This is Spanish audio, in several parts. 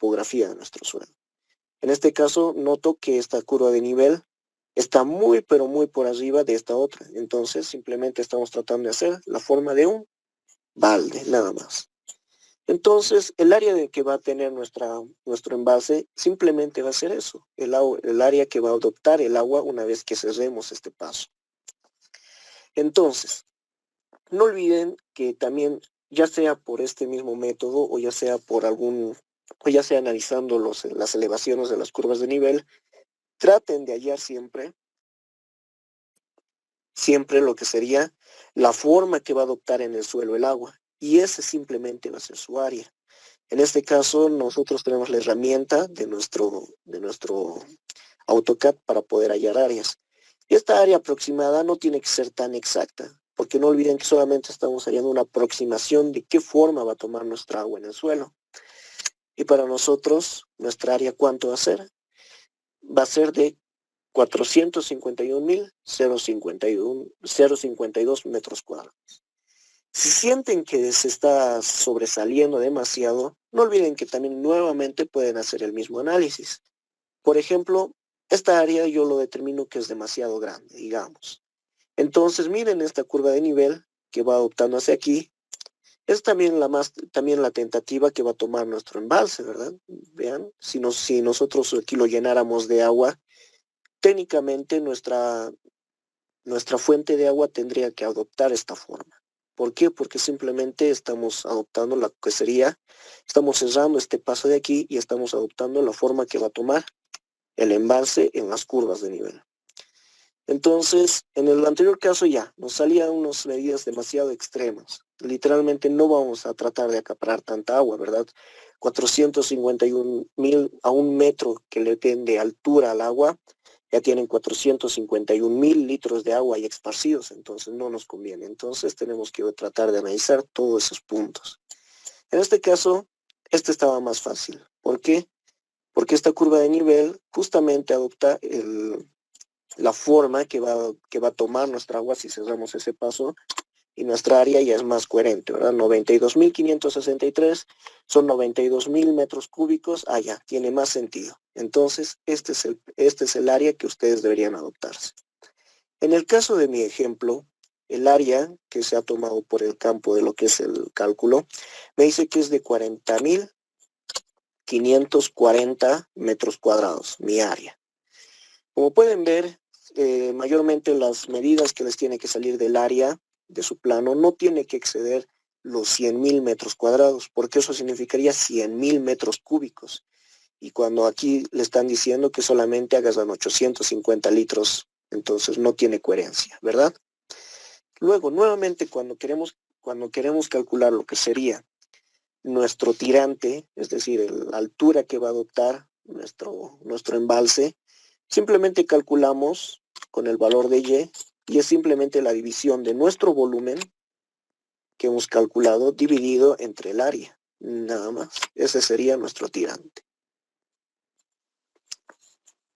topografía de nuestro suelo. En este caso, noto que esta curva de nivel está muy, pero muy por arriba de esta otra. Entonces, simplemente estamos tratando de hacer la forma de un balde, nada más. Entonces, el área de que va a tener nuestro embalse simplemente va a ser eso, el área que va a adoptar el agua una vez que cerremos este paso. Entonces, no olviden que también, ya sea por este mismo método o ya sea por o ya sea analizando las elevaciones de las curvas de nivel, traten de hallar siempre lo que sería la forma que va a adoptar en el suelo el agua. Y ese simplemente va a ser su área. En este caso, nosotros tenemos la herramienta de nuestro AutoCAD para poder hallar áreas. Esta área aproximada no tiene que ser tan exacta, porque no olviden que solamente estamos hallando una aproximación de qué forma va a tomar nuestra agua en el suelo. Y para nosotros, nuestra área, ¿cuánto va a ser? Va a ser de 451.052 metros cuadrados. Si sienten que se está sobresaliendo demasiado, no olviden que también nuevamente pueden hacer el mismo análisis. Por ejemplo, esta área yo lo determino que es demasiado grande, digamos. Entonces miren esta curva de nivel que va adoptando hacia aquí. Es también la tentativa que va a tomar nuestro embalse, ¿verdad? Vean, si nosotros aquí lo llenáramos de agua, técnicamente nuestra fuente de agua tendría que adoptar esta forma. ¿Por qué? Porque simplemente estamos adoptando estamos cerrando este paso de aquí y estamos adoptando la forma que va a tomar el embalse en las curvas de nivel. Entonces, en el anterior caso ya, nos salían unas medidas demasiado extremas. Literalmente no vamos a tratar de acaparar tanta agua, ¿verdad? 451.000 a 1 metro que le den de altura al agua, ya tienen 451.000 litros de agua ahí esparcidos, entonces no nos conviene. Entonces tenemos que tratar de analizar todos esos puntos. En este caso, este estaba más fácil. ¿Por qué? Porque esta curva de nivel justamente adopta la forma que va a tomar nuestra agua si cerramos ese paso, y nuestra área ya es más coherente, ¿verdad? 92.563 son 92.000 metros cúbicos, ya, tiene más sentido. Entonces, este es el área que ustedes deberían adoptarse. En el caso de mi ejemplo, el área que se ha tomado por el campo de lo que es el cálculo, me dice que es de 40.540 metros cuadrados, mi área. Como pueden ver, mayormente las medidas que les tiene que salir del área de su plano no tiene que exceder los 100.000 metros cuadrados, porque eso significaría 100.000 metros cúbicos. Y cuando aquí le están diciendo que solamente hagan 850 litros, entonces no tiene coherencia, ¿verdad? Luego, nuevamente, cuando queremos calcular lo que sería nuestro tirante, es decir, la altura que va a adoptar nuestro embalse, simplemente calculamos con el valor de y es simplemente la división de nuestro volumen que hemos calculado dividido entre el área. Nada más. Ese sería nuestro tirante.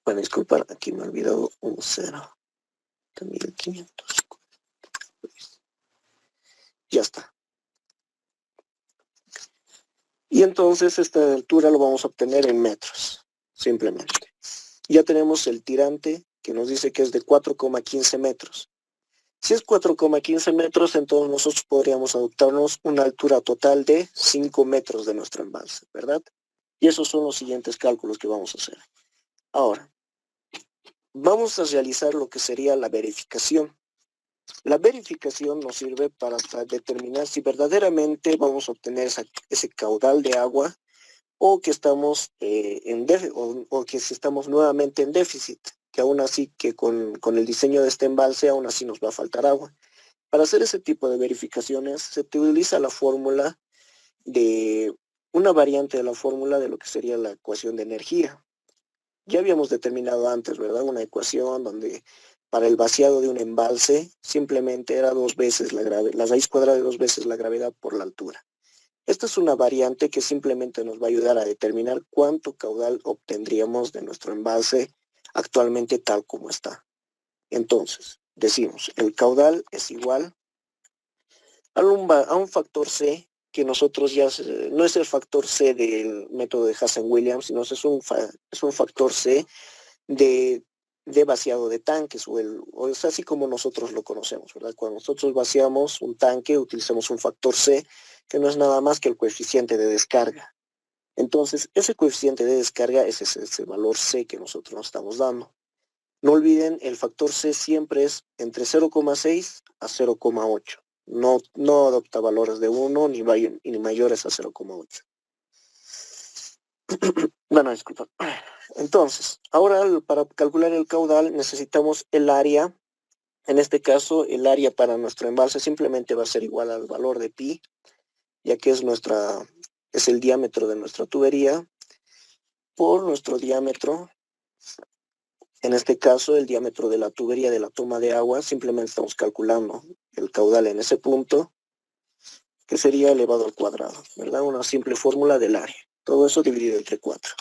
Bueno, disculpar, aquí me he olvidado un 0. 1500. Ya está. Y entonces esta altura lo vamos a obtener en metros, simplemente. Ya tenemos el tirante que nos dice que es de 4,15 metros. Si es 4,15 metros, entonces nosotros podríamos adoptarnos una altura total de 5 metros de nuestro embalse, ¿verdad? Y esos son los siguientes cálculos que vamos a hacer. Ahora, vamos a realizar lo que sería la verificación. La verificación nos sirve para determinar si verdaderamente vamos a obtener ese caudal de agua o que estamos o que si estamos nuevamente en déficit, que aún así que con el diseño de este embalse aún así nos va a faltar agua. Para hacer ese tipo de verificaciones se utiliza la fórmula una variante de la fórmula de lo que sería la ecuación de energía. Ya habíamos determinado antes, ¿verdad? Una ecuación donde para el vaciado de un embalse simplemente era la raíz cuadrada de 2 veces la gravedad por la altura. Esta es una variante que simplemente nos va a ayudar a determinar cuánto caudal obtendríamos de nuestro embalse actualmente tal como está. Entonces, decimos, el caudal es igual a un factor C que nosotros ya, no es el factor C del método de Hazen-Williams, sino es un factor C de vaciado de tanques, o es así como nosotros lo conocemos, ¿verdad? Cuando nosotros vaciamos un tanque, utilizamos un factor C, que no es nada más que el coeficiente de descarga. Entonces, ese coeficiente de descarga es ese valor C que nosotros nos estamos dando. No olviden, el factor C siempre es entre 0,6 a 0,8. No adopta valores de 1 ni mayores a 0,8. Bueno, disculpa. Entonces, ahora para calcular el caudal necesitamos el área. En este caso, el área para nuestro embalse simplemente va a ser igual al valor de pi, ya que es el diámetro de nuestra tubería, por nuestro diámetro. En este caso, el diámetro de la tubería de la toma de agua, simplemente estamos calculando el caudal en ese punto, que sería elevado al cuadrado, ¿verdad? Una simple fórmula del área. Todo eso dividido entre 4.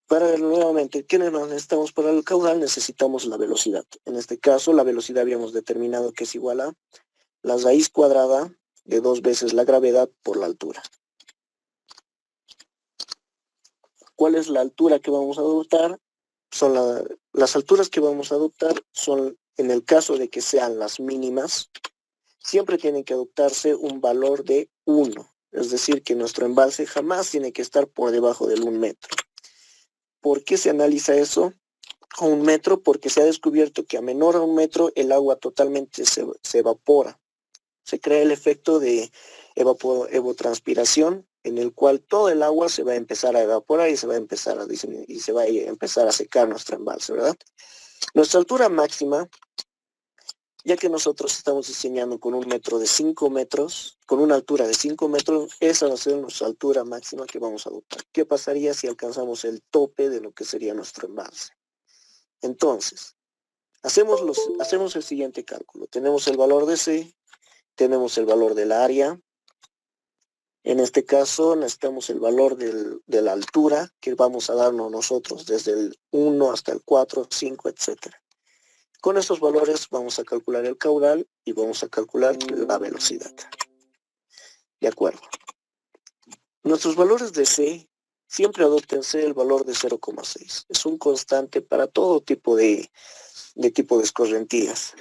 Para ver nuevamente, ¿qué necesitamos para el caudal? Necesitamos la velocidad. En este caso, la velocidad habíamos determinado que es igual a la raíz cuadrada de 2 veces la gravedad por la altura. ¿Cuál es la altura que vamos a adoptar? Las alturas que vamos a adoptar son, en el caso de que sean las mínimas, siempre tiene que adoptarse un valor de 1. Es decir, que nuestro embalse jamás tiene que estar por debajo del 1 metro. ¿Por qué se analiza eso a 1 metro? Porque se ha descubierto que a menor a 1 metro el agua totalmente se evapora. Se crea el efecto de evotranspiración, en el cual todo el agua se va a empezar a evaporar y se va a empezar a secar nuestro embalse, ¿verdad? Nuestra altura máxima, ya que nosotros estamos diseñando con un metro de 5 metros, con una altura de 5 metros, esa va a ser nuestra altura máxima que vamos a adoptar. ¿Qué pasaría si alcanzamos el tope de lo que sería nuestro embalse? Entonces, hacemos el siguiente cálculo. Tenemos el valor de C, tenemos el valor del área. En este caso necesitamos el valor de la altura que vamos a darnos nosotros desde el 1 hasta el 4, 5, etc. Con estos valores vamos a calcular el caudal y vamos a calcular la velocidad. De acuerdo. Nuestros valores de C siempre adóptense el valor de 0,6. Es un constante para todo tipo de escorrentías.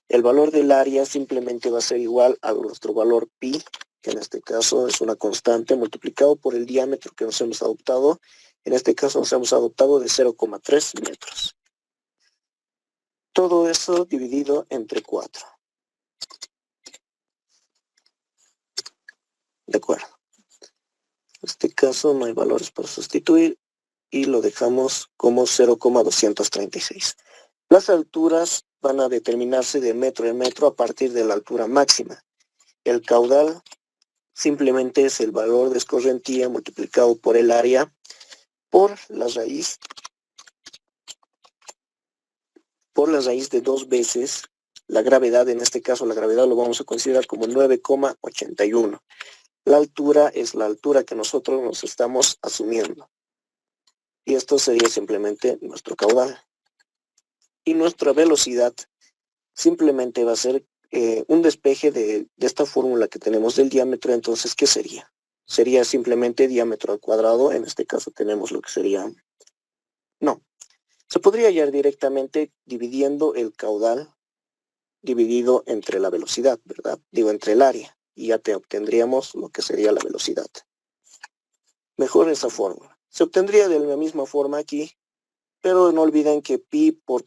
El valor del área simplemente va a ser igual a nuestro valor pi, que en este caso es una constante, multiplicado por el diámetro que nos hemos adoptado. En este caso nos hemos adoptado de 0,3 metros. Todo eso dividido entre 4. De acuerdo. En este caso no hay valores para sustituir y lo dejamos como 0,236. Las alturas van a determinarse de metro en metro a partir de la altura máxima. El caudal simplemente es el valor de escorrentía multiplicado por el área por la raíz de 2 veces la gravedad. En este caso la gravedad lo vamos a considerar como 9,81. La altura es la altura que nosotros nos estamos asumiendo. Y esto sería simplemente nuestro caudal. Y nuestra velocidad simplemente va a ser un despeje de esta fórmula que tenemos del diámetro. Entonces, ¿qué sería? Sería simplemente diámetro al cuadrado. En este caso tenemos lo que sería... No. Se podría hallar directamente dividiendo el caudal dividido entre la velocidad, ¿verdad? Digo, entre el área. Y ya obtendríamos lo que sería la velocidad. Mejor esa fórmula. Se obtendría de la misma forma aquí, pero no olviden que pi por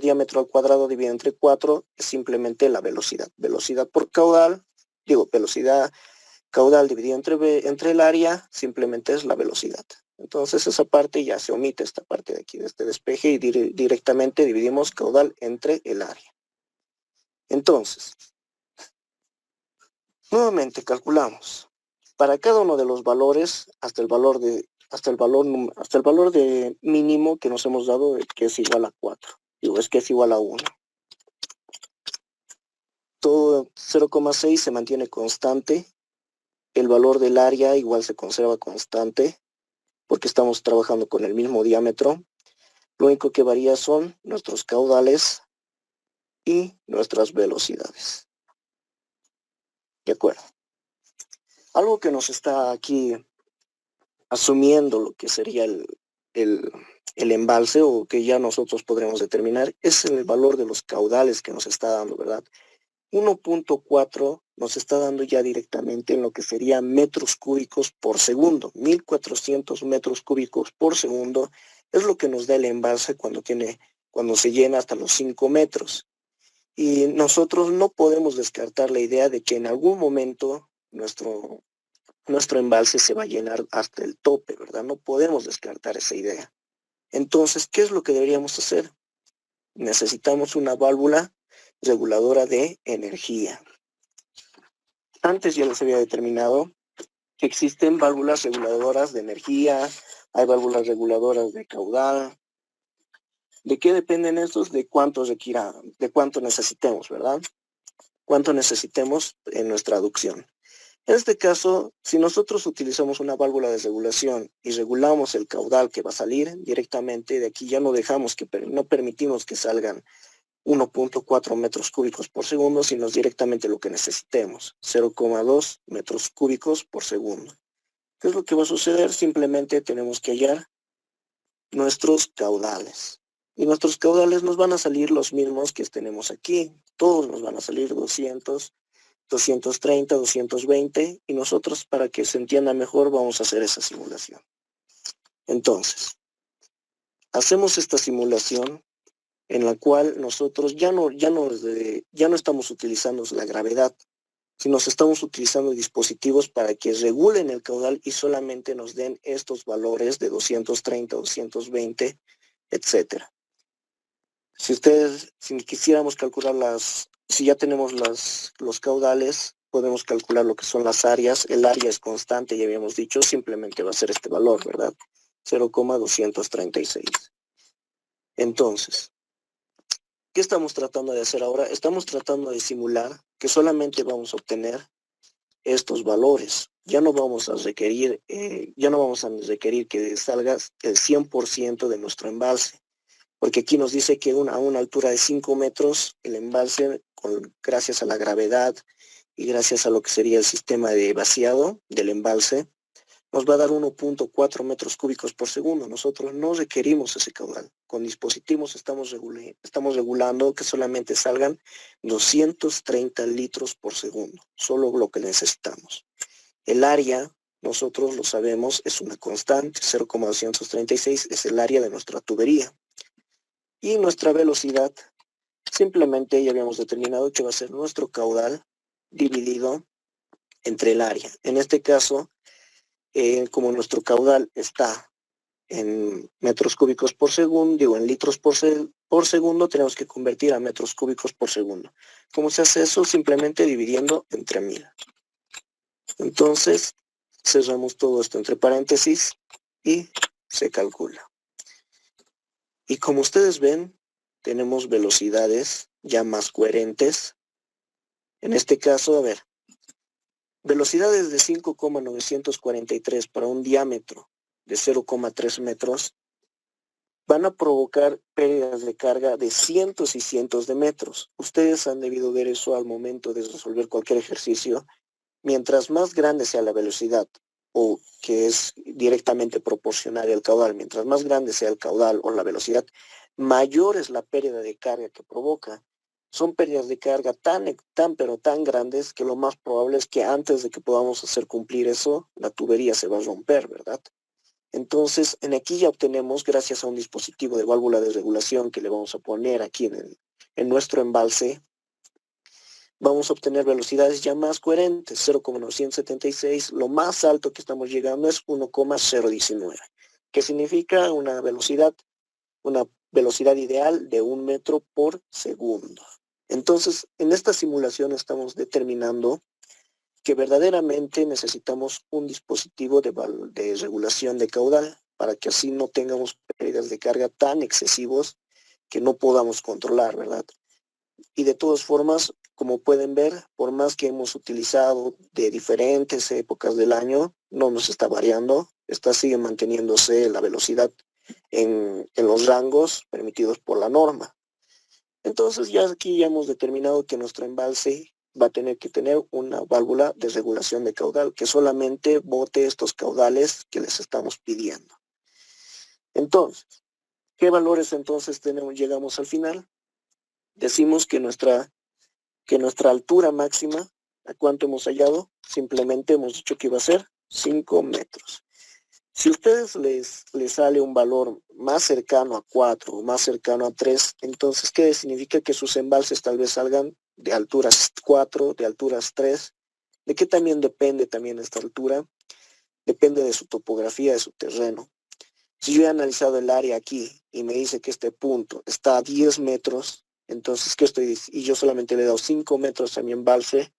diámetro al cuadrado dividido entre 4 es simplemente la velocidad. Velocidad por caudal, velocidad caudal dividido entre el área, simplemente es la velocidad. Entonces esa parte ya se omite, esta parte de aquí, de este despeje, y directamente dividimos caudal entre el área. Entonces, nuevamente calculamos. Para cada uno de los valores, hasta el valor de mínimo que nos hemos dado, que es igual a 4. Es que es igual a 1. Todo 0,6 se mantiene constante. El valor del área igual se conserva constante, porque estamos trabajando con el mismo diámetro. Lo único que varía son nuestros caudales y nuestras velocidades. De acuerdo. Algo que nos está aquí asumiendo lo que sería el embalse, o que ya nosotros podremos determinar, es el valor de los caudales que nos está dando, ¿verdad? 1.4 nos está dando ya directamente en lo que sería metros cúbicos por segundo. 1400 metros cúbicos por segundo es lo que nos da el embalse cuando se llena hasta los 5 metros. Y nosotros no podemos descartar la idea de que en algún momento nuestro embalse se va a llenar hasta el tope, ¿verdad? No podemos descartar esa idea. Entonces, ¿qué es lo que deberíamos hacer? Necesitamos una válvula reguladora de energía. Antes ya les había determinado que existen válvulas reguladoras de energía, hay válvulas reguladoras de caudal. ¿De qué dependen estos? De cuánto necesitemos, ¿verdad? Cuánto necesitemos en nuestra aducción. En este caso, si nosotros utilizamos una válvula de regulación y regulamos el caudal que va a salir directamente, de aquí ya no permitimos que salgan 1.4 metros cúbicos por segundo, sino directamente lo que necesitemos, 0,2 metros cúbicos por segundo. ¿Qué es lo que va a suceder? Simplemente tenemos que hallar nuestros caudales. Y nuestros caudales nos van a salir los mismos que tenemos aquí. Todos nos van a salir 200, 230, 220, y nosotros, para que se entienda mejor, vamos a hacer esa simulación. Entonces, hacemos esta simulación en la cual nosotros ya no estamos utilizando la gravedad, sino estamos utilizando dispositivos para que regulen el caudal y solamente nos den estos valores de 230, 220, etcétera. Si quisiéramos calcular si ya tenemos los caudales, podemos calcular lo que son las áreas. El área es constante, ya habíamos dicho, simplemente va a ser este valor, ¿verdad? 0,236. Entonces, ¿qué estamos tratando de hacer ahora? Estamos tratando de simular que solamente vamos a obtener estos valores. Ya no vamos a requerir que salga el 100% de nuestro embalse, porque aquí nos dice que a una altura de 5 metros, el embalse, gracias a la gravedad y gracias a lo que sería el sistema de vaciado del embalse, nos va a dar 1.4 metros cúbicos por segundo. Nosotros no requerimos ese caudal. Con dispositivos estamos regulando que solamente salgan 230 litros por segundo, solo lo que necesitamos. El área, nosotros lo sabemos, es una constante, 0,236 es el área de nuestra tubería. Y nuestra velocidad, simplemente ya habíamos determinado que va a ser nuestro caudal dividido entre el área. En este caso, como nuestro caudal está en metros cúbicos por segundo, en litros por segundo, tenemos que convertir a metros cúbicos por segundo. ¿Cómo se hace eso? Simplemente dividiendo entre 1000. Entonces, cerramos todo esto entre paréntesis y se calcula. Y como ustedes ven, tenemos velocidades ya más coherentes. En este caso, a ver, velocidades de 5,943 para un diámetro de 0,3 metros van a provocar pérdidas de carga de cientos y cientos de metros. Ustedes han debido ver eso al momento de resolver cualquier ejercicio. Mientras más grande sea la velocidad, o que es directamente proporcional al caudal, mientras más grande sea el caudal o la velocidad, mayor es la pérdida de carga que provoca. Son pérdidas de carga pero tan grandes que lo más probable es que antes de que podamos hacer cumplir eso, la tubería se va a romper, ¿verdad? Entonces, aquí ya obtenemos, gracias a un dispositivo de válvula de regulación que le vamos a poner aquí en nuestro embalse, vamos a obtener velocidades ya más coherentes, 0,976, lo más alto que estamos llegando es 1,019, que significa una velocidad ideal de 1 metro por segundo. Entonces, en esta simulación estamos determinando que verdaderamente necesitamos un dispositivo de regulación de caudal para que así no tengamos pérdidas de carga tan excesivos que no podamos controlar, ¿verdad? Y de todas formas, como pueden ver, por más que hemos utilizado de diferentes épocas del año, no nos está variando, sigue manteniéndose la velocidad en los rangos permitidos por la norma. Entonces aquí ya hemos determinado que nuestro embalse va a tener que tener una válvula de regulación de caudal que solamente bote estos caudales que les estamos pidiendo. Entonces, ¿qué valores entonces llegamos al final? Decimos que nuestra altura máxima, ¿a cuánto hemos hallado? Simplemente hemos dicho que iba a ser 5 metros. Si a ustedes les sale un valor más cercano a 4 o más cercano a 3, entonces, ¿qué significa? Que sus embalses tal vez salgan de alturas 4, de alturas 3. ¿De qué también depende también esta altura? Depende de su topografía, de su terreno. Si yo he analizado el área aquí y me dice que este punto está a 10 metros, entonces, ¿qué estoy diciendo? Y yo solamente le he dado 5 metros a mi embalse,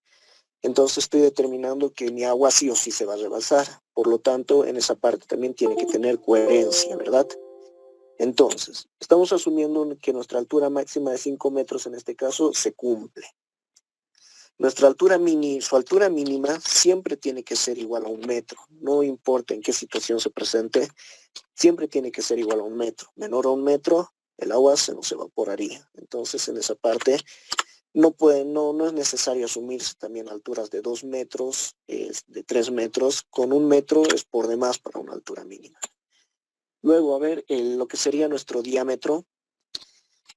entonces estoy determinando que mi agua sí o sí se va a rebalsar. Por lo tanto, en esa parte también tiene que tener coherencia, ¿verdad? Entonces, estamos asumiendo que nuestra altura máxima de 5 metros en este caso se cumple. Su altura mínima siempre tiene que ser igual a 1 metro. No importa en qué situación se presente, siempre tiene que ser igual a 1 metro. Menor a 1 metro, el agua se nos evaporaría. Entonces, en esa parte, no es necesario asumirse también alturas de 2 metros, de 3 metros. Con 1 metro es por demás para una altura mínima. Luego, a ver, lo que sería nuestro diámetro.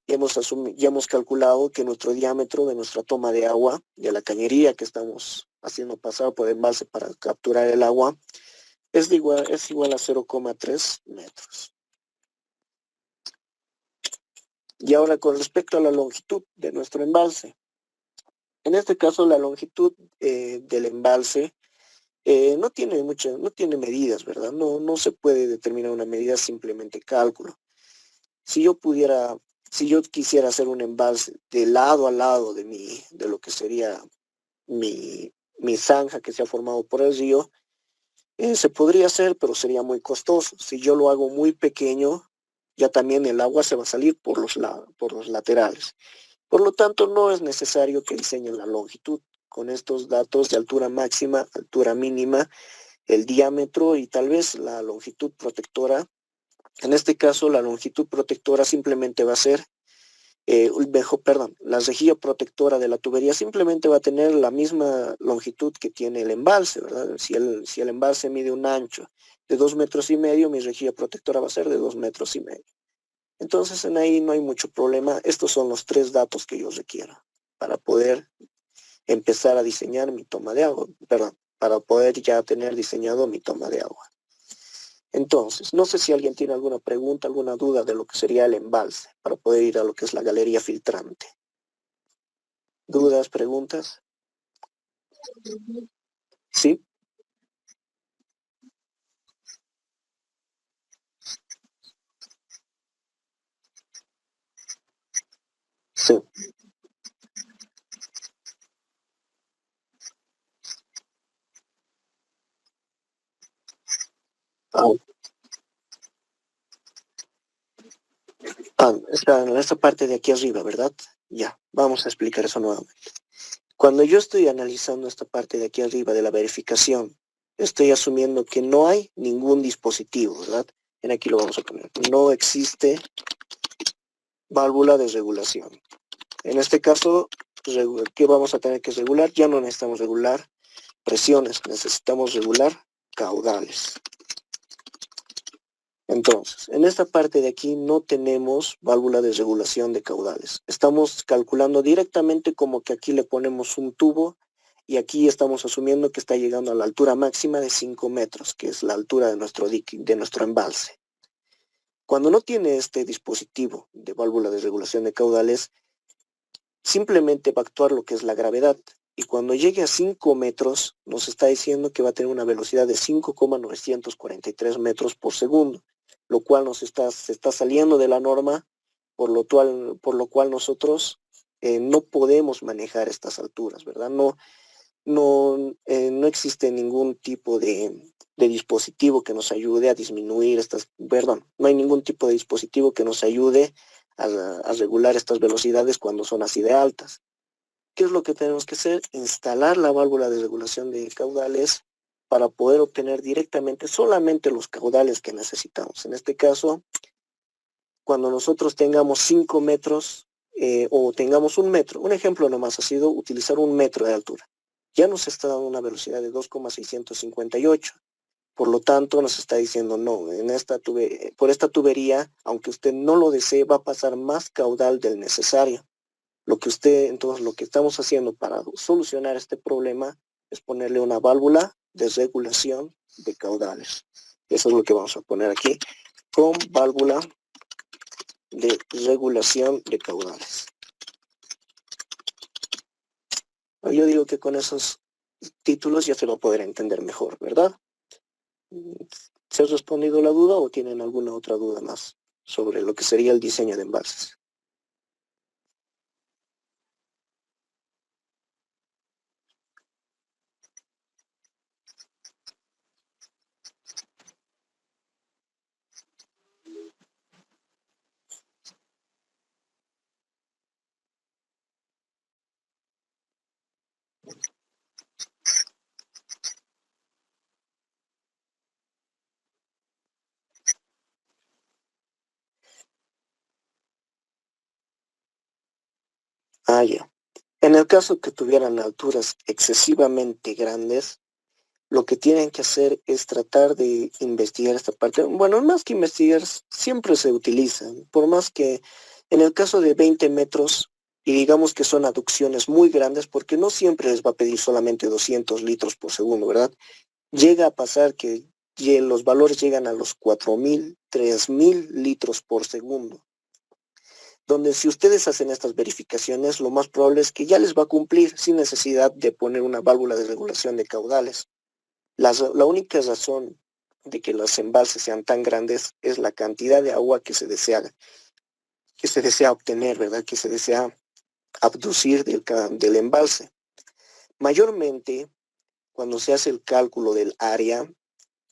Ya hemos calculado que nuestro diámetro de nuestra toma de agua, de la cañería que estamos haciendo pasar por el embalse para capturar el agua, es igual a 0,3 metros. Y ahora con respecto a la longitud de nuestro embalse. En este caso la longitud del embalse no tiene medidas, ¿verdad? No se puede determinar una medida, simplemente cálculo. Si yo quisiera hacer un embalse de lado a lado de lo que sería mi zanja que se ha formado por el río, se podría hacer, pero sería muy costoso. Si yo lo hago muy pequeño, ya también el agua se va a salir por los laterales. Por lo tanto, no es necesario que diseñen la longitud. Con estos datos de altura máxima, altura mínima, el diámetro y tal vez la longitud protectora. En este caso, la longitud protectora simplemente va a ser, la rejilla protectora de la tubería simplemente va a tener la misma longitud que tiene el embalse, ¿verdad? Si el embalse mide un ancho de 2,5 metros, mi rejilla protectora va a ser de 2,5 metros. Entonces, en ahí no hay mucho problema. Estos son los 3 datos que yo requiero para poder empezar a diseñar mi toma de agua, para poder ya tener diseñado mi toma de agua. Entonces, no sé si alguien tiene alguna pregunta, alguna duda de lo que sería el embalse, para poder ir a lo que es la galería filtrante. ¿Dudas, preguntas? ¿Sí? Sí. Está en esta parte de aquí arriba, ¿verdad? Ya, vamos a explicar eso nuevamente. Cuando yo estoy analizando esta parte de aquí arriba de la verificación, estoy asumiendo que no hay ningún dispositivo, ¿verdad? En aquí lo vamos a poner. No existe válvula de regulación. En este caso, ¿qué vamos a tener que regular? Ya no necesitamos regular presiones, necesitamos regular caudales. Entonces, en esta parte de aquí no tenemos válvula de regulación de caudales. Estamos calculando directamente como que aquí le ponemos un tubo y aquí estamos asumiendo que está llegando a la altura máxima de 5 metros, que es la altura de nuestro embalse. Cuando no tiene este dispositivo de válvula de regulación de caudales, simplemente va a actuar lo que es la gravedad. Y cuando llegue a 5 metros, nos está diciendo que va a tener una velocidad de 5,943 metros por segundo, lo cual se está saliendo de la norma, por lo cual nosotros no podemos manejar estas alturas, ¿verdad? No existe ningún tipo de dispositivo que nos ayude a disminuir no hay ningún tipo de dispositivo que nos ayude a regular estas velocidades cuando son así de altas. ¿Qué es lo que tenemos que hacer? Instalar la válvula de regulación de caudales para poder obtener directamente solamente los caudales que necesitamos. En este caso, cuando nosotros tengamos 5 metros, o tengamos 1 metro, un ejemplo nomás ha sido utilizar 1 metro de altura, ya nos está dando una velocidad de 2,658. Por lo tanto, nos está diciendo, no, por esta tubería, aunque usted no lo desee, va a pasar más caudal del necesario. Entonces, lo que estamos haciendo para solucionar este problema es ponerle una válvula de regulación de caudales. Eso es lo que vamos a poner aquí, con válvula de regulación de caudales. Yo digo que con esos títulos ya se va a poder entender mejor, ¿verdad? ¿Se ha respondido la duda o tienen alguna otra duda más sobre lo que sería el diseño de embalses? Ya. En el caso que tuvieran alturas excesivamente grandes, lo que tienen que hacer es tratar de investigar esta parte. Bueno, más que investigar, siempre se utilizan. Por más que en el caso de 20 metros, y digamos que son aducciones muy grandes, porque no siempre les va a pedir solamente 200 litros por segundo, ¿verdad? Llega a pasar que los valores llegan a los 4.000, 3.000 litros por segundo. Donde si ustedes hacen estas verificaciones, lo más probable es que ya les va a cumplir sin necesidad de poner una válvula de regulación de caudales. La única razón de que los embalses sean tan grandes es la cantidad de agua que se desea obtener, ¿verdad? Que se desea abducir del embalse. Mayormente, cuando se hace el cálculo del área,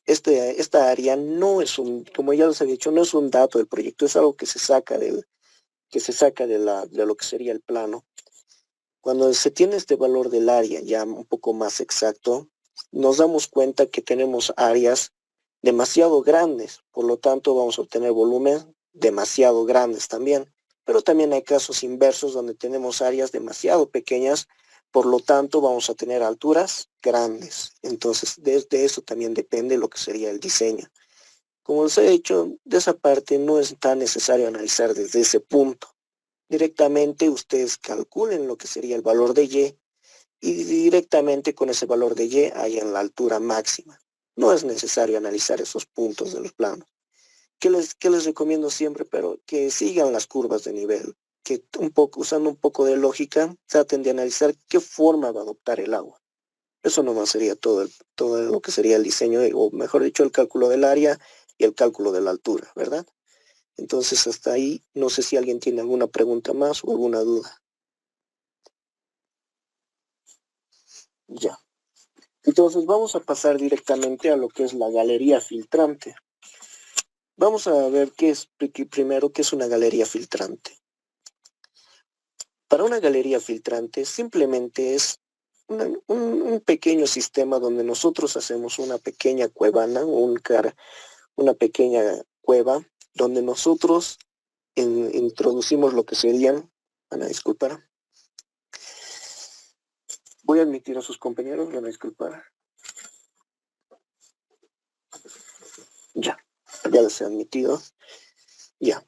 esta área no es como ya les había dicho, no es un dato del proyecto, es algo que se saca de lo que sería el plano. Cuando se tiene este valor del área ya un poco más exacto, nos damos cuenta que tenemos áreas demasiado grandes, por lo tanto vamos a obtener volúmenes demasiado grandes también. Pero también hay casos inversos donde tenemos áreas demasiado pequeñas, por lo tanto vamos a tener alturas grandes. Entonces, desde eso también depende lo que sería el diseño. Como les he dicho, de esa parte no es tan necesario analizar desde ese punto. Directamente ustedes calculen lo que sería el valor de y directamente con ese valor de Y hayan la altura máxima. No es necesario analizar esos puntos de los planos. ¿Qué les recomiendo siempre? Pero que sigan las curvas de nivel, que usando un poco de lógica, traten de analizar qué forma va a adoptar el agua. Eso nomás sería todo lo que sería el diseño, o mejor dicho, el cálculo del área y el cálculo de la altura, ¿verdad? Entonces, hasta ahí, no sé si alguien tiene alguna pregunta más o alguna duda. Ya. Entonces, vamos a pasar directamente a lo que es la galería filtrante. Vamos a ver primero qué es una galería filtrante. Para una galería filtrante simplemente es un pequeño sistema donde nosotros hacemos una pequeña cuevana, una pequeña cueva, donde nosotros introducimos lo que serían, van a disculpar, voy a admitir a sus compañeros, van a disculpar. Ya les he admitido. Ya.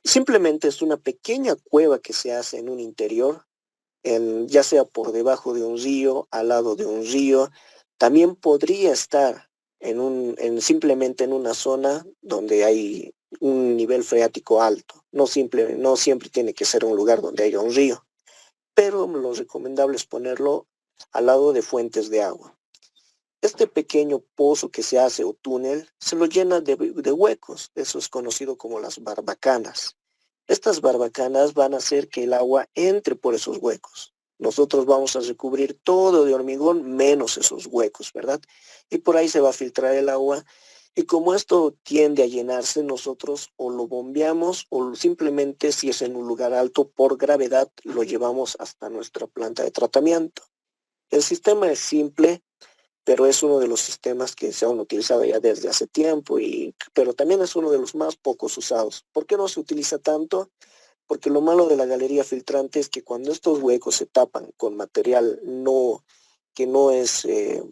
Simplemente es una pequeña cueva que se hace en un interior, ya sea por debajo de un río, al lado de un río. También podría estar simplemente en una zona donde hay un nivel freático alto. No siempre tiene que ser un lugar donde haya un río, pero lo recomendable es ponerlo al lado de fuentes de agua. Este pequeño pozo que se hace o túnel se lo llena de huecos. Eso es conocido como las barbacanas. Estas barbacanas van a hacer que el agua entre por esos huecos. Nosotros vamos a recubrir todo de hormigón menos esos huecos, ¿verdad? Y por ahí se va a filtrar el agua. Y como esto tiende a llenarse, nosotros o lo bombeamos o simplemente, si es en un lugar alto, por gravedad lo llevamos hasta nuestra planta de tratamiento. El sistema es simple, pero es uno de los sistemas que se han utilizado ya desde hace tiempo, pero también es uno de los más pocos usados. ¿Por qué no se utiliza tanto? porque lo malo de la galería filtrante es que cuando estos huecos se tapan con material que no es, que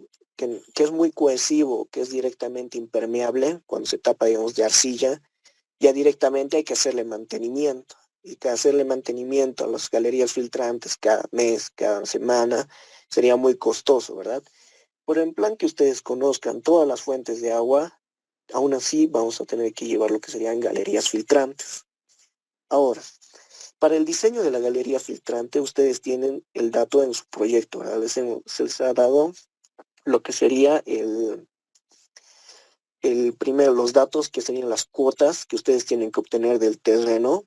es muy cohesivo, que es directamente impermeable, cuando se tapa, digamos, de arcilla, ya directamente hay que hacerle mantenimiento. Y que hacerle mantenimiento a las galerías filtrantes cada mes, cada semana, sería muy costoso, ¿verdad? Pero en plan que ustedes conozcan todas las fuentes de agua, aún así vamos a tener que llevar lo que serían galerías filtrantes. Ahora, para el diseño de la galería filtrante, ustedes tienen el dato en su proyecto, ¿verdad? Se les ha dado lo que sería primero los datos que serían las cuotas que ustedes tienen que obtener del terreno,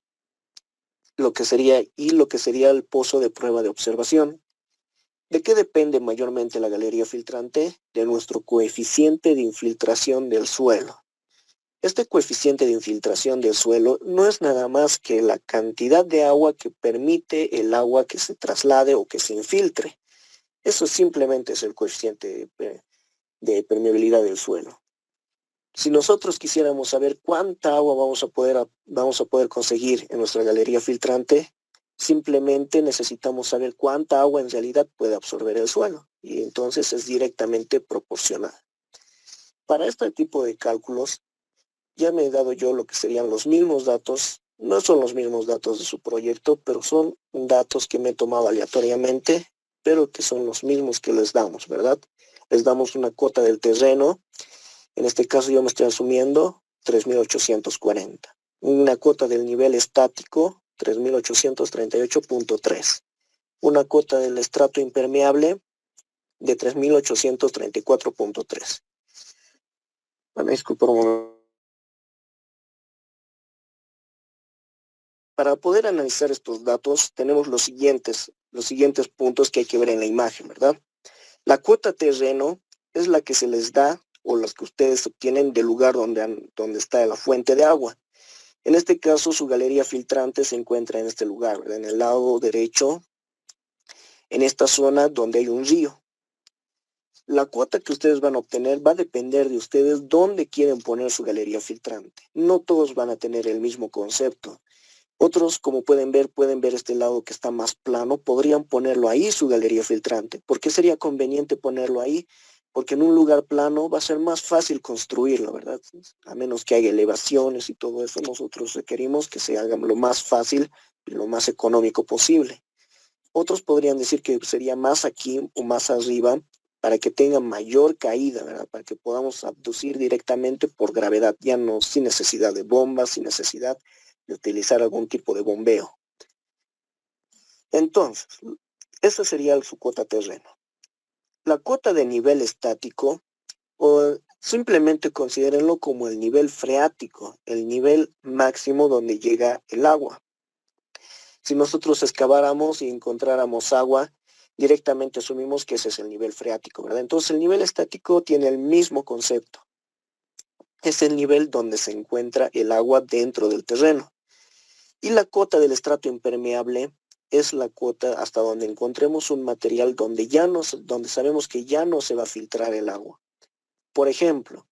lo que sería el pozo de prueba de observación. ¿De qué depende mayormente la galería filtrante? De nuestro coeficiente de infiltración del suelo. Este coeficiente de infiltración del suelo no es nada más que la cantidad de agua que permite el agua que se traslade o que se infiltre. Eso simplemente es el coeficiente de permeabilidad del suelo. Si nosotros quisiéramos saber cuánta agua vamos a poder conseguir en nuestra galería filtrante, simplemente necesitamos saber cuánta agua en realidad puede absorber el suelo, y entonces es directamente proporcional. Para este tipo de cálculos, ya me he dado yo lo que serían los mismos datos. No son los mismos datos de su proyecto, pero son datos que me he tomado aleatoriamente, pero que son los mismos que les damos, ¿verdad? Les damos una cuota del terreno. En este caso yo me estoy asumiendo 3.840. Una cuota del nivel estático, 3.838.3. Una cuota del estrato impermeable de 3.834.3. Bueno, disculpa un momento. Para poder analizar estos datos, tenemos los siguientes puntos que hay que ver en la imagen, ¿verdad? La cuota terreno es la que se les da o las que ustedes obtienen del lugar donde está la fuente de agua. En este caso, su galería filtrante se encuentra en este lugar, ¿verdad? En el lado derecho, en esta zona donde hay un río. La cuota que ustedes van a obtener va a depender de ustedes dónde quieren poner su galería filtrante. No todos van a tener el mismo concepto. Otros, como pueden ver este lado que está más plano, podrían ponerlo ahí su galería filtrante. ¿Por qué sería conveniente ponerlo ahí? Porque en un lugar plano va a ser más fácil construirlo, ¿verdad? A menos que haya elevaciones y todo eso, nosotros requerimos que se haga lo más fácil y lo más económico posible. Otros podrían decir que sería más aquí o más arriba para que tenga mayor caída, ¿verdad? Para que podamos abducir directamente por gravedad, ya no sin necesidad de bombas, sin necesidad de utilizar algún tipo de bombeo. Entonces, esa sería su cuota terreno. La cuota de nivel estático, o simplemente considérenlo como el nivel freático, el nivel máximo donde llega el agua. Si nosotros excaváramos y encontráramos agua, directamente asumimos que ese es el nivel freático, ¿verdad? Entonces el nivel estático tiene el mismo concepto. Es el nivel donde se encuentra el agua dentro del terreno. Y la cuota del estrato impermeable es la cuota hasta donde encontremos un material donde sabemos que ya no se va a filtrar el agua. Por ejemplo,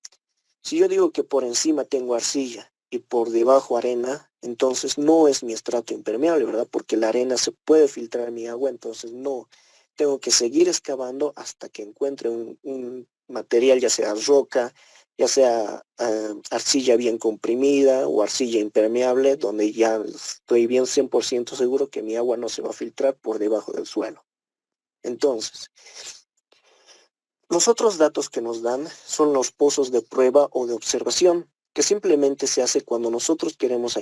si yo digo que por encima tengo arcilla y por debajo arena, entonces no es mi estrato impermeable, ¿verdad? Porque la arena se puede filtrar mi agua, entonces no. Tengo que seguir excavando hasta que encuentre un material, ya sea roca, ya sea arcilla bien comprimida o arcilla impermeable, donde ya estoy bien 100% seguro que mi agua no se va a filtrar por debajo del suelo. Entonces, los otros datos que nos dan son los pozos de prueba o de observación, que simplemente se hace cuando nosotros queremos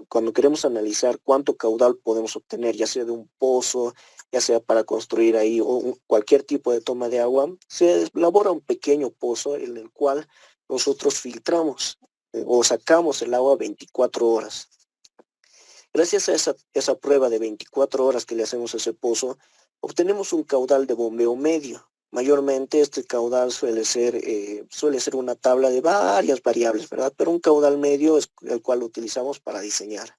cuando queremos analizar cuánto caudal podemos obtener, ya sea de un pozo, ya sea para construir ahí o cualquier tipo de toma de agua. Se elabora un pequeño pozo en el cual nosotros filtramos o sacamos el agua 24 horas. Gracias a esa prueba de 24 horas que le hacemos a ese pozo, obtenemos un caudal de bombeo medio. Mayormente este caudal suele ser una tabla de varias variables, ¿verdad? Pero un caudal medio es el cual utilizamos para diseñar.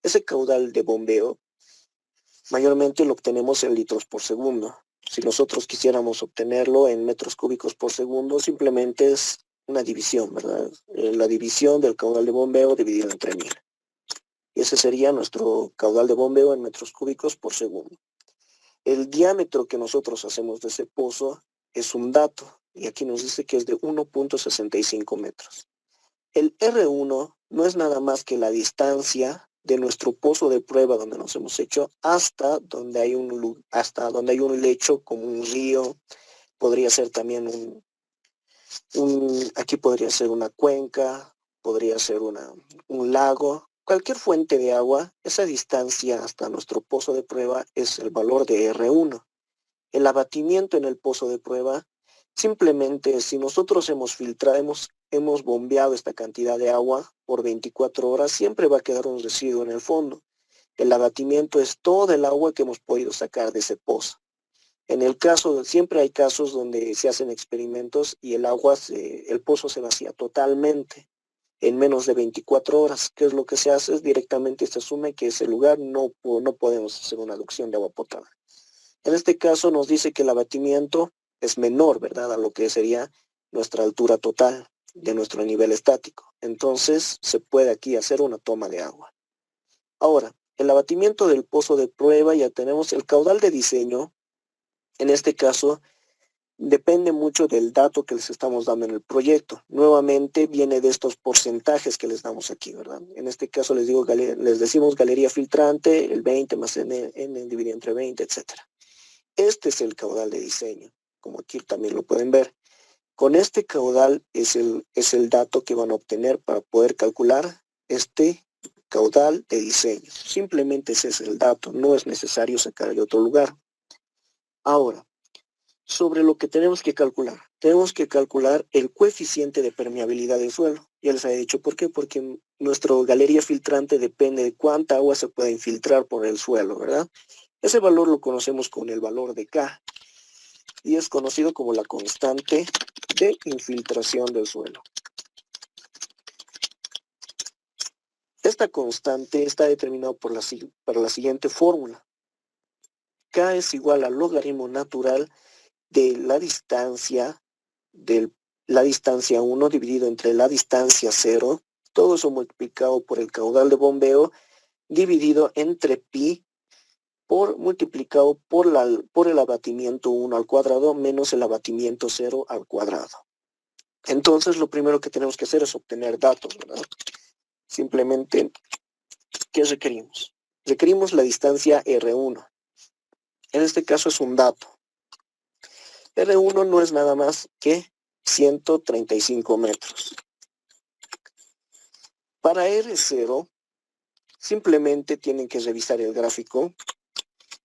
Ese caudal de bombeo mayormente lo obtenemos en litros por segundo. Si nosotros quisiéramos obtenerlo en metros cúbicos por segundo, simplemente es una división, ¿verdad? La división del caudal de bombeo dividido entre 1000. Y ese sería nuestro caudal de bombeo en metros cúbicos por segundo. El diámetro que nosotros hacemos de ese pozo es un dato, y aquí nos dice que es de 1.65 metros. El R1 no es nada más que la distancia de nuestro pozo de prueba donde nos hemos hecho hasta donde hay un lecho como un río, podría ser también aquí podría ser una cuenca, podría ser un lago, cualquier fuente de agua. Esa distancia hasta nuestro pozo de prueba es el valor de R1. El abatimiento en el pozo de prueba, simplemente si nosotros hemos bombeado esta cantidad de agua por 24 horas, siempre va a quedar un residuo en el fondo. El abatimiento es todo el agua que hemos podido sacar de ese pozo. Siempre hay casos donde se hacen experimentos y el pozo se vacía totalmente en menos de 24 horas. ¿Qué es lo que se hace? Es directamente se asume que ese lugar no podemos hacer una aducción de agua potable. En este caso nos dice que el abatimiento es menor, ¿verdad?, a lo que sería nuestra altura total de nuestro nivel estático. Entonces se puede aquí hacer una toma de agua. Ahora, el abatimiento del pozo de prueba, ya tenemos el caudal de diseño. En este caso, depende mucho del dato que les estamos dando en el proyecto. Nuevamente viene de estos porcentajes que les damos aquí, ¿verdad? En este caso les decimos galería filtrante, el 20 más n dividido entre 20, etc. Este es el caudal de diseño, como aquí también lo pueden ver. Con este caudal es el dato que van a obtener para poder calcular este caudal de diseño. Simplemente ese es el dato, no es necesario sacar de otro lugar. Ahora, sobre lo que tenemos que calcular. Tenemos que calcular el coeficiente de permeabilidad del suelo. Ya les había dicho por qué, porque nuestra galería filtrante depende de cuánta agua se pueda infiltrar por el suelo, ¿verdad? Ese valor lo conocemos con el valor de K y es conocido como la constante de infiltración del suelo. Esta constante está determinada por la siguiente fórmula. K es igual al logaritmo natural de la distancia 1 dividido entre la distancia 0, todo eso multiplicado por el caudal de bombeo, dividido entre pi, multiplicado por el abatimiento 1 al cuadrado menos el abatimiento 0 al cuadrado. Entonces lo primero que tenemos que hacer es obtener datos, ¿verdad? Simplemente, ¿qué requerimos? Requerimos la distancia R1. En este caso es un dato. R1 no es nada más que 135 metros. Para R0, simplemente tienen que revisar el gráfico.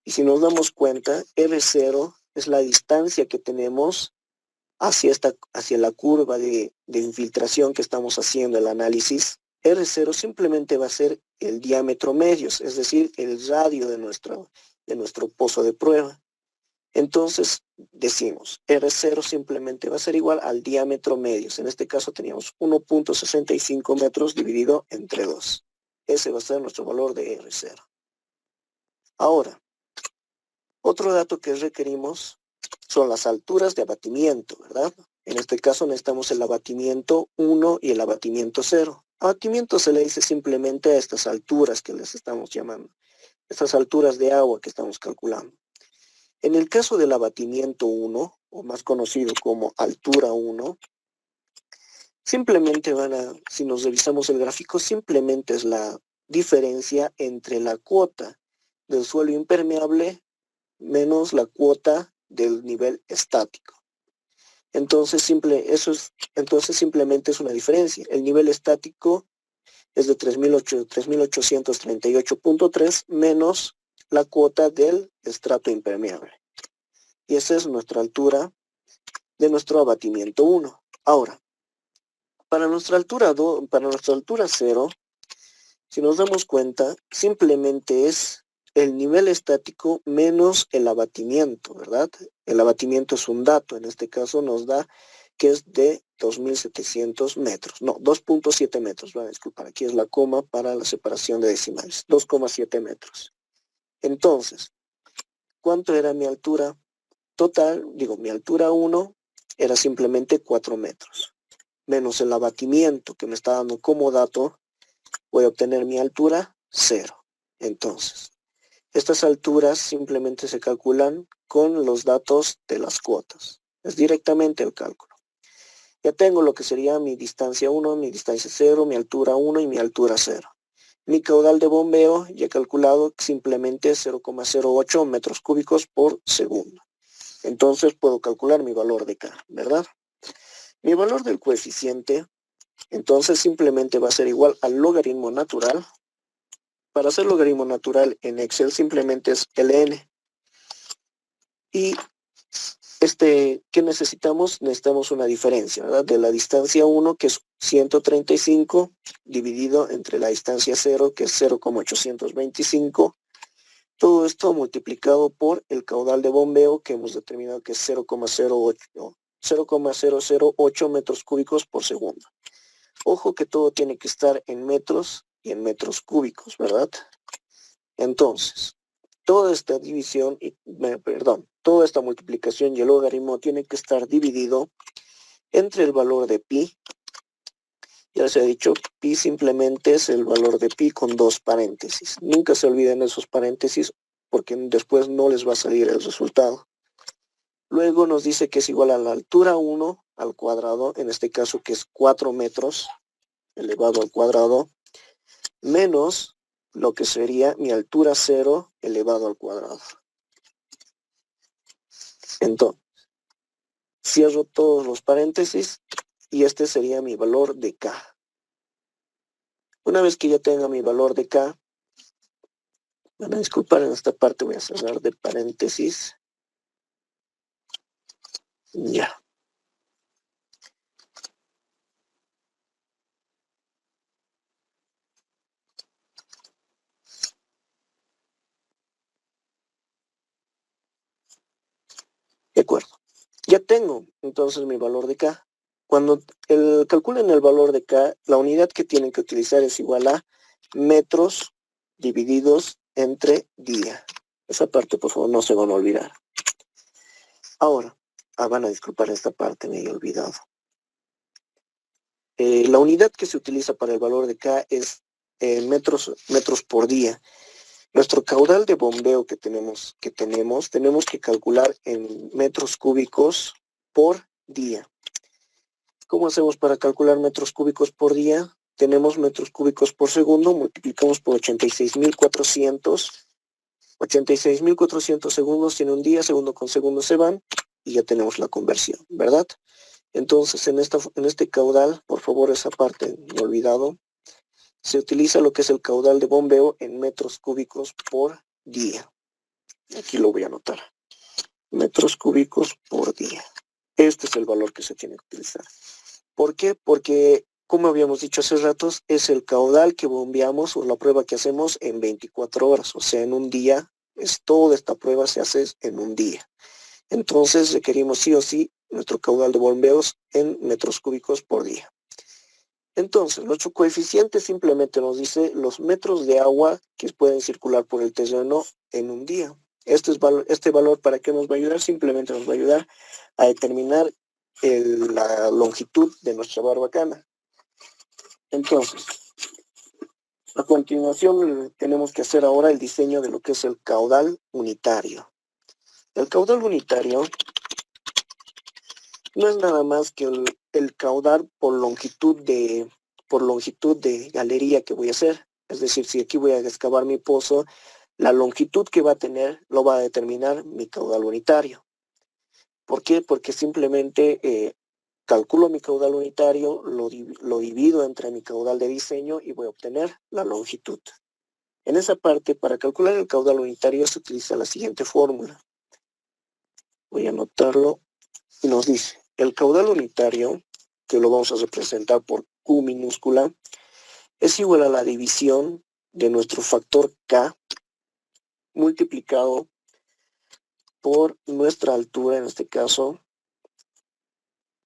Y si nos damos cuenta, R0 es la distancia que tenemos hacia la curva de infiltración que estamos haciendo el análisis. R0 simplemente va a ser el diámetro medio, es decir, el radio de nuestro pozo de prueba. Entonces decimos, R0 simplemente va a ser igual al diámetro medio. En este caso teníamos 1.65 metros dividido entre 2. Ese va a ser nuestro valor de R0. Ahora, otro dato que requerimos son las alturas de abatimiento, ¿verdad? En este caso necesitamos el abatimiento 1 y el abatimiento 0. Abatimiento se le dice simplemente a estas alturas que les estamos llamando, estas alturas de agua que estamos calculando. En el caso del abatimiento 1, o más conocido como altura 1, simplemente si nos revisamos el gráfico, simplemente es la diferencia entre la cuota del suelo impermeable menos la cuota del nivel estático. Entonces simplemente es una diferencia. El nivel estático es de 3.838.3 menos la cuota del estrato impermeable. Y esa es nuestra altura de nuestro abatimiento 1. Ahora, para nuestra altura 0, si nos damos cuenta, simplemente es el nivel estático menos el abatimiento, ¿verdad? El abatimiento es un dato, en este caso nos da que es de 2.700 metros, no, 2.7 metros, van a disculpar, aquí es la coma para la separación de decimales, 2,7 metros. Entonces, ¿cuánto era mi altura total? Mi altura 1 era simplemente 4 metros, menos el abatimiento que me está dando como dato, voy a obtener mi altura 0. Entonces, estas alturas simplemente se calculan con los datos de las cuotas. Es directamente el cálculo. Ya tengo lo que sería mi distancia 1, mi distancia 0, mi altura 1 y mi altura 0. Mi caudal de bombeo ya calculado simplemente 0,08 metros cúbicos por segundo. Entonces puedo calcular mi valor de K, ¿verdad? Mi valor del coeficiente, entonces simplemente va a ser igual al logaritmo natural. Para hacer logaritmo natural en Excel simplemente es ln. Y ¿qué necesitamos? Necesitamos una diferencia, ¿verdad? De la distancia 1, que es 135, dividido entre la distancia 0, que es 0,825. Todo esto multiplicado por el caudal de bombeo, que hemos determinado que es 0,008 metros cúbicos por segundo. Ojo que todo tiene que estar en metros y en metros cúbicos, ¿verdad? Entonces, toda esta división, toda esta multiplicación y el logaritmo tiene que estar dividido entre el valor de pi. Ya se ha dicho, pi simplemente es el valor de pi con 2 paréntesis. Nunca se olviden esos paréntesis porque después no les va a salir el resultado. Luego nos dice que es igual a la altura 1 al cuadrado, en este caso que es 4 metros elevado al cuadrado, menos lo que sería mi altura 0 elevado al cuadrado. Entonces, cierro todos los paréntesis y este sería mi valor de K. Una vez que ya tenga mi valor de K, van a disculpar, en esta parte voy a cerrar de paréntesis. Ya. De acuerdo. Ya tengo entonces mi valor de K. Cuando calculen el valor de K, la unidad que tienen que utilizar es igual a metros divididos entre día. Esa parte, por favor, no se van a olvidar. Ahora, van a disculpar esta parte, me he olvidado. La unidad que se utiliza para el valor de K es metros por día. Nuestro caudal de bombeo que tenemos que calcular en metros cúbicos por día. ¿Cómo hacemos para calcular metros cúbicos por día? Tenemos metros cúbicos por segundo, multiplicamos por 86.400. 86.400 segundos tiene un día, segundo con segundo se van, y ya tenemos la conversión, ¿verdad? Entonces, en este caudal, por favor, esa parte no he olvidado, se utiliza lo que es el caudal de bombeo en metros cúbicos por día. Aquí lo voy a anotar. Metros cúbicos por día. Este es el valor que se tiene que utilizar. ¿Por qué? Porque, como habíamos dicho hace ratos, es el caudal que bombeamos o la prueba que hacemos en 24 horas. O sea, en un día, toda esta prueba se hace en un día. Entonces, requerimos sí o sí nuestro caudal de bombeos en metros cúbicos por día. Entonces, nuestro coeficiente simplemente nos dice los metros de agua que pueden circular por el terreno en un día. Este valor, ¿para qué nos va a ayudar? Simplemente nos va a ayudar a determinar la longitud de nuestra barbacana. Entonces, a continuación tenemos que hacer ahora el diseño de lo que es el caudal unitario. El caudal unitario no es nada más que el caudal por longitud de galería que voy a hacer. Es decir, si aquí voy a excavar mi pozo, la longitud que va a tener lo va a determinar mi caudal unitario. ¿Por qué? Porque simplemente calculo mi caudal unitario, lo divido entre mi caudal de diseño y voy a obtener la longitud. En esa parte, para calcular el caudal unitario se utiliza la siguiente fórmula. Voy a anotarlo y nos dice, el caudal unitario, que lo vamos a representar por Q minúscula, es igual a la división de nuestro factor K multiplicado por nuestra altura, en este caso,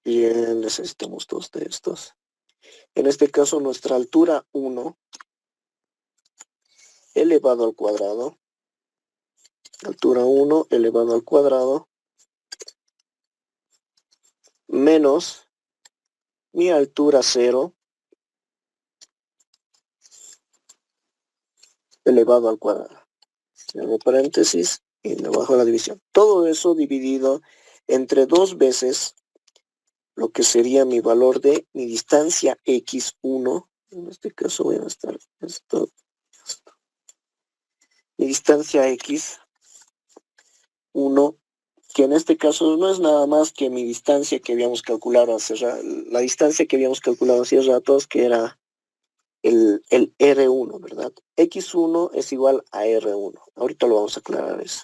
y necesitamos dos de estos. En este caso, nuestra altura 1 elevado al cuadrado, altura 1 elevado al cuadrado, menos mi altura 0 elevado al cuadrado. Cierro paréntesis y me bajo la división. Todo eso dividido entre 2 veces lo que sería mi valor de mi distancia x1. En este caso voy a estar esto. Mi distancia x1, que en este caso no es nada más que mi distancia que habíamos calculado la distancia que habíamos calculado hace ratos, que era el R1, ¿verdad? X1 es igual a R1. Ahorita lo vamos a aclarar eso.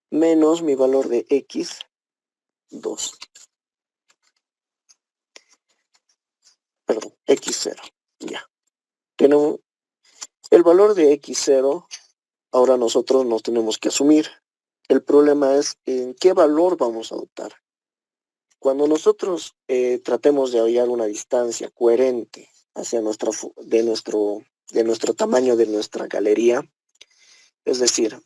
Menos mi valor de X2. Perdón, X0. Ya. Tenemos el valor de X0. Ahora nosotros nos tenemos que asumir. El problema es en qué valor vamos a adoptar. Cuando nosotros tratemos de hallar una distancia coherente hacia de nuestro tamaño de nuestra galería, es decir,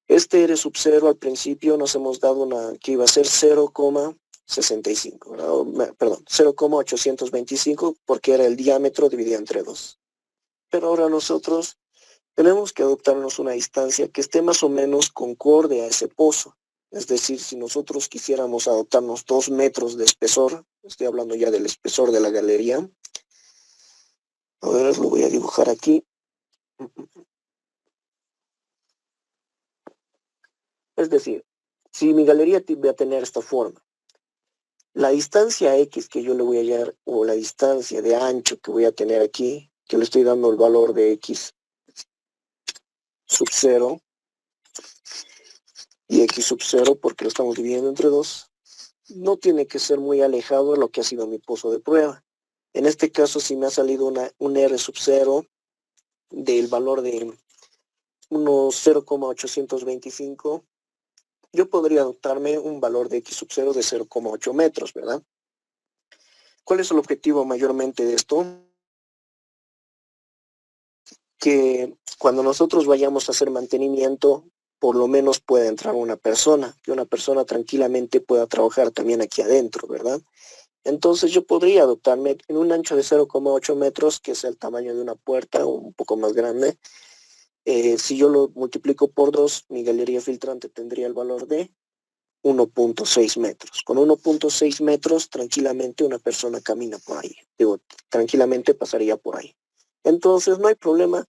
este R sub 0 al principio nos hemos dado que iba a ser 0,65, perdón, 0,825 porque era el diámetro dividido entre 2. Pero ahora nosotros tenemos que adoptarnos una distancia que esté más o menos concorde a ese pozo. Es decir, si nosotros quisiéramos adoptarnos 2 metros de espesor, estoy hablando ya del espesor de la galería. A ver, lo voy a dibujar aquí. Es decir, si mi galería va a tener esta forma, la distancia X que yo le voy a hallar, o la distancia de ancho que voy a tener aquí, que le estoy dando el valor de X sub 0, y X sub 0 porque lo estamos dividiendo entre 2, no tiene que ser muy alejado de lo que ha sido mi pozo de prueba. En este caso, si me ha salido un R sub 0 del valor de unos 0,825, yo podría adoptarme un valor de X sub 0 de 0,8 metros, ¿verdad? ¿Cuál es el objetivo mayormente de esto? Que cuando nosotros vayamos a hacer mantenimiento, por lo menos pueda entrar una persona, que una persona tranquilamente pueda trabajar también aquí adentro, ¿verdad? Entonces yo podría adoptarme en un ancho de 0,8 metros, que es el tamaño de una puerta, un poco más grande. Si yo lo multiplico por 2, mi galería filtrante tendría el valor de 1,6 metros. Con 1,6 metros, tranquilamente una persona camina por ahí. Digo, tranquilamente pasaría por ahí. Entonces no hay problema.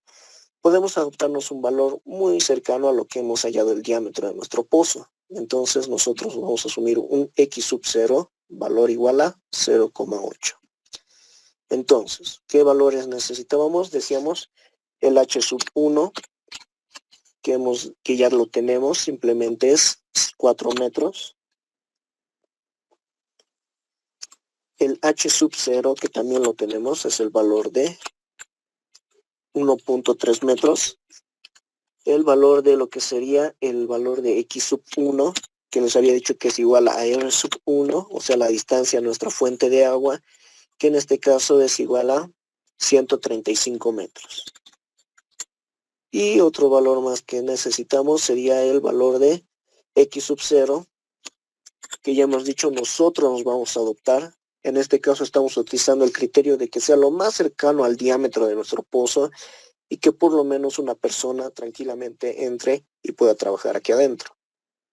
Podemos adoptarnos un valor muy cercano a lo que hemos hallado el diámetro de nuestro pozo. Entonces nosotros vamos a asumir un X sub 0, valor igual a 0,8. Entonces, ¿qué valores necesitábamos? Decíamos el H sub 1, que ya lo tenemos, simplemente es 4 metros. El H sub 0, que también lo tenemos, es el valor de 1,3 metros. El valor de lo que sería el valor de X sub 1, que les había dicho que es igual a R sub 1, o sea, la distancia a nuestra fuente de agua, que en este caso es igual a 135 metros. Y otro valor más que necesitamos sería el valor de X sub 0, que ya hemos dicho nosotros nos vamos a adoptar. En este caso estamos utilizando el criterio de que sea lo más cercano al diámetro de nuestro pozo y que por lo menos una persona tranquilamente entre y pueda trabajar aquí adentro.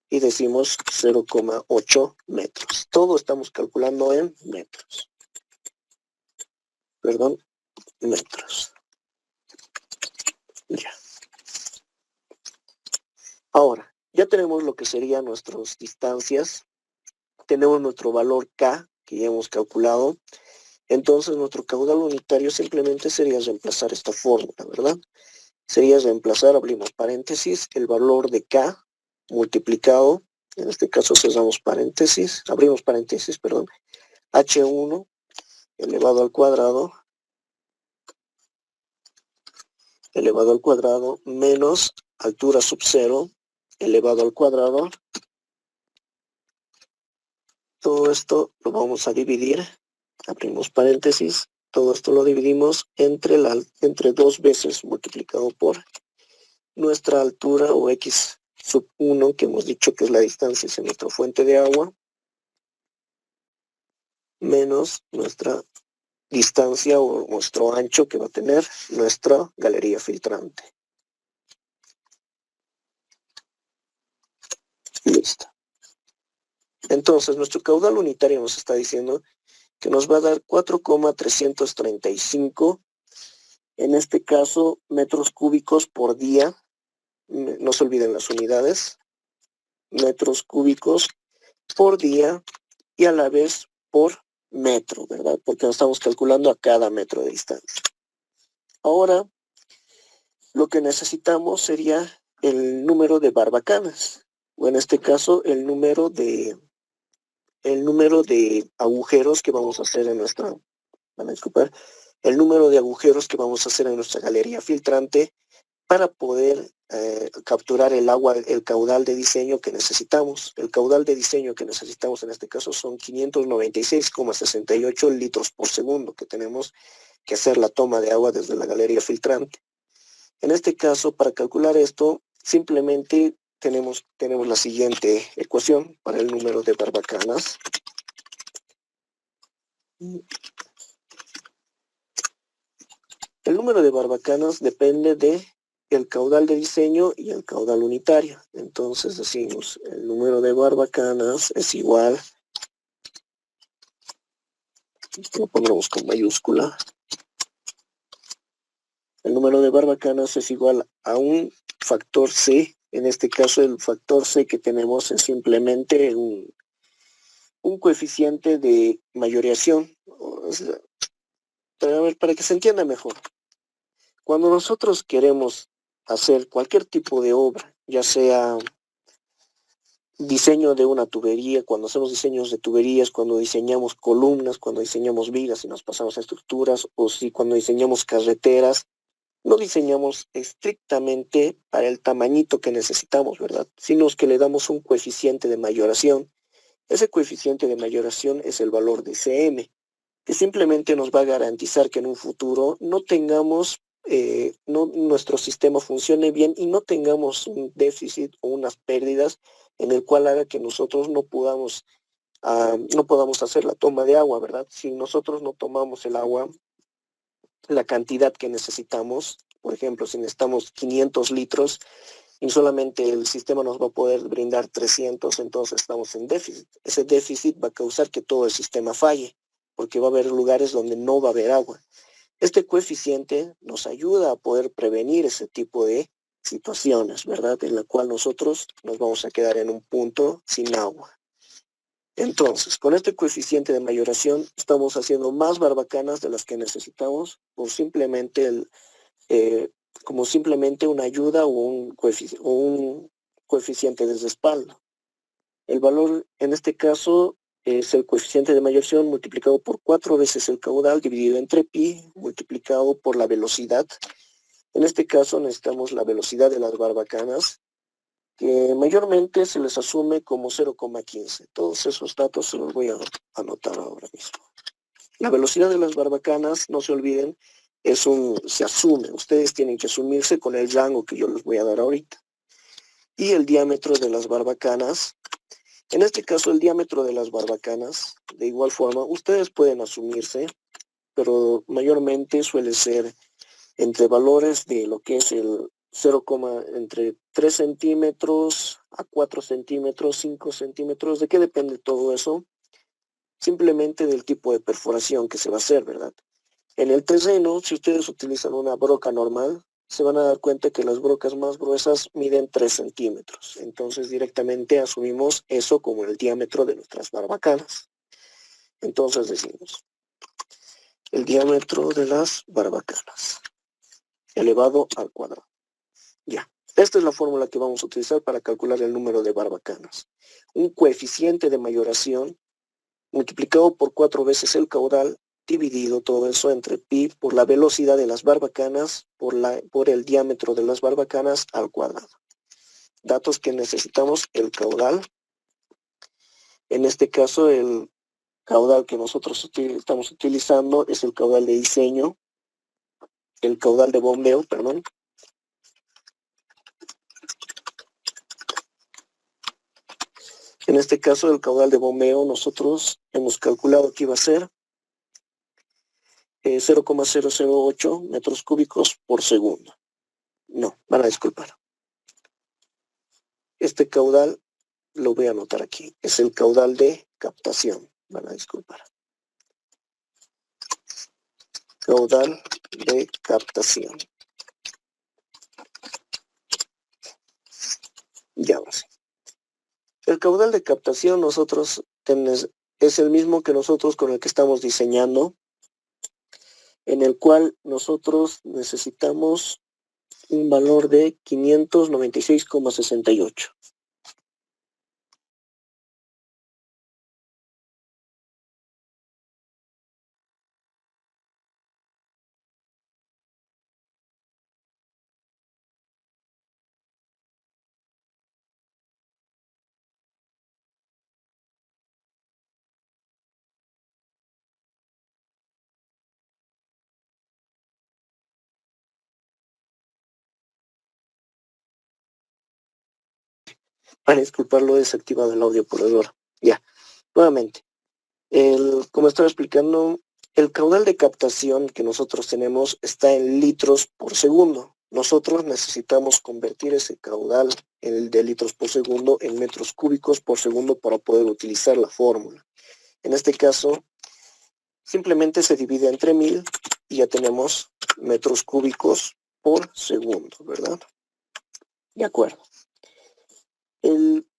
Y decimos 0,8 metros. Todo estamos calculando en metros. Perdón, metros. Ya. Ahora, ya tenemos lo que serían nuestras distancias. Tenemos nuestro valor K, que ya hemos calculado. Entonces, nuestro caudal unitario simplemente sería reemplazar esta fórmula, ¿verdad? Sería reemplazar, abrimos paréntesis, el valor de K multiplicado, en este caso cerramos paréntesis, abrimos paréntesis, perdón, H1 elevado al cuadrado menos altura sub 0 elevado al cuadrado. Todo esto lo vamos a dividir, abrimos paréntesis, todo esto lo dividimos entre 2 veces multiplicado por nuestra altura o X sub 1, que hemos dicho que es la distancia hacia nuestra fuente de agua, menos nuestra distancia o nuestro ancho que va a tener nuestra galería filtrante. Listo. Entonces, nuestro caudal unitario nos está diciendo que nos va a dar 4,335, en este caso, metros cúbicos por día. No se olviden las unidades. Metros cúbicos por día y a la vez por metro, ¿verdad? Porque nos estamos calculando a cada metro de distancia. Ahora, lo que necesitamos sería el número de barbacanas, o en este caso, el número de agujeros que vamos a hacer en nuestra, van a disculpar, el número de agujeros que vamos a hacer en nuestra galería filtrante para poder capturar el agua, el caudal de diseño que necesitamos. El caudal de diseño que necesitamos en este caso son 596,68 litros por segundo que tenemos que hacer la toma de agua desde la galería filtrante. En este caso, para calcular esto, simplemente tenemos la siguiente ecuación para el número de barbacanas. El número de barbacanas depende de el caudal de diseño y el caudal unitario. Entonces decimos, el número de barbacanas es igual, lo pondremos con mayúscula, el número de barbacanas es igual a un factor C. En este caso el factor C que tenemos es simplemente un coeficiente de mayoreación. O sea, para que se entienda mejor. Cuando nosotros queremos hacer cualquier tipo de obra, ya sea diseño de una tubería, cuando hacemos diseños de tuberías, cuando diseñamos columnas, cuando diseñamos vigas y nos pasamos a estructuras, o si cuando diseñamos carreteras, no diseñamos estrictamente para el tamañito que necesitamos, ¿verdad? Sino que le damos un coeficiente de mayoración. Ese coeficiente de mayoración es el valor de Cm, que simplemente nos va a garantizar que en un futuro no tengamos, nuestro sistema funcione bien y no tengamos un déficit o unas pérdidas en el cual haga que nosotros no podamos hacer la toma de agua, ¿verdad? Si nosotros no tomamos el agua, la cantidad que necesitamos, por ejemplo, si necesitamos 500 litros y solamente el sistema nos va a poder brindar 300, entonces estamos en déficit. Ese déficit va a causar que todo el sistema falle, porque va a haber lugares donde no va a haber agua. Este coeficiente nos ayuda a poder prevenir ese tipo de situaciones, ¿verdad? En la cual nosotros nos vamos a quedar en un punto sin agua. Entonces, con este coeficiente de mayoración estamos haciendo más barbacanas de las que necesitamos por simplemente como simplemente una ayuda o un coeficiente de respaldo. El valor en este caso es el coeficiente de mayoración multiplicado por 4 veces el caudal dividido entre pi multiplicado por la velocidad. En este caso necesitamos la velocidad de las barbacanas, que mayormente se les asume como 0,15. Todos esos datos se los voy a anotar ahora mismo. La velocidad de las barbacanas, no se olviden, se asume. Ustedes tienen que asumirse con el rango que yo les voy a dar ahorita. Y el diámetro de las barbacanas, en este caso el diámetro de las barbacanas, de igual forma, ustedes pueden asumirse, pero mayormente suele ser entre valores de lo que es el 0, entre 3 centímetros a 4 centímetros, 5 centímetros. ¿De qué depende todo eso? Simplemente del tipo de perforación que se va a hacer, ¿verdad? En el terreno, si ustedes utilizan una broca normal, se van a dar cuenta que las brocas más gruesas miden 3 centímetros. Entonces directamente asumimos eso como el diámetro de nuestras barbacanas. Entonces decimos, el diámetro de las barbacanas elevado al cuadrado. Ya, esta es la fórmula que vamos a utilizar para calcular el número de barbacanas. Un coeficiente de mayoración multiplicado por 4 veces el caudal, dividido todo eso entre pi por la velocidad de las barbacanas, por el diámetro de las barbacanas al cuadrado. Datos que necesitamos: el caudal. En este caso, el caudal que nosotros estamos utilizando es el caudal de diseño, el caudal de bombeo, perdón. En este caso, el caudal de bombeo, nosotros hemos calculado que iba a ser 0,008 metros cúbicos por segundo. No, van a disculpar. Este caudal lo voy a anotar aquí. Es el caudal de captación. Van a disculpar. Caudal de captación. Ya va así. El caudal de captación es el mismo que nosotros con el que estamos diseñando, en el cual nosotros necesitamos un valor de 596,68. Para disculparlo, he desactivado el audio por error. Ya, nuevamente. Como estaba explicando, el caudal de captación que nosotros tenemos está en litros por segundo. Nosotros necesitamos convertir ese caudal de litros por segundo en metros cúbicos por segundo para poder utilizar la fórmula. En este caso, simplemente se divide entre 1000 y ya tenemos metros cúbicos por segundo, ¿verdad? De acuerdo.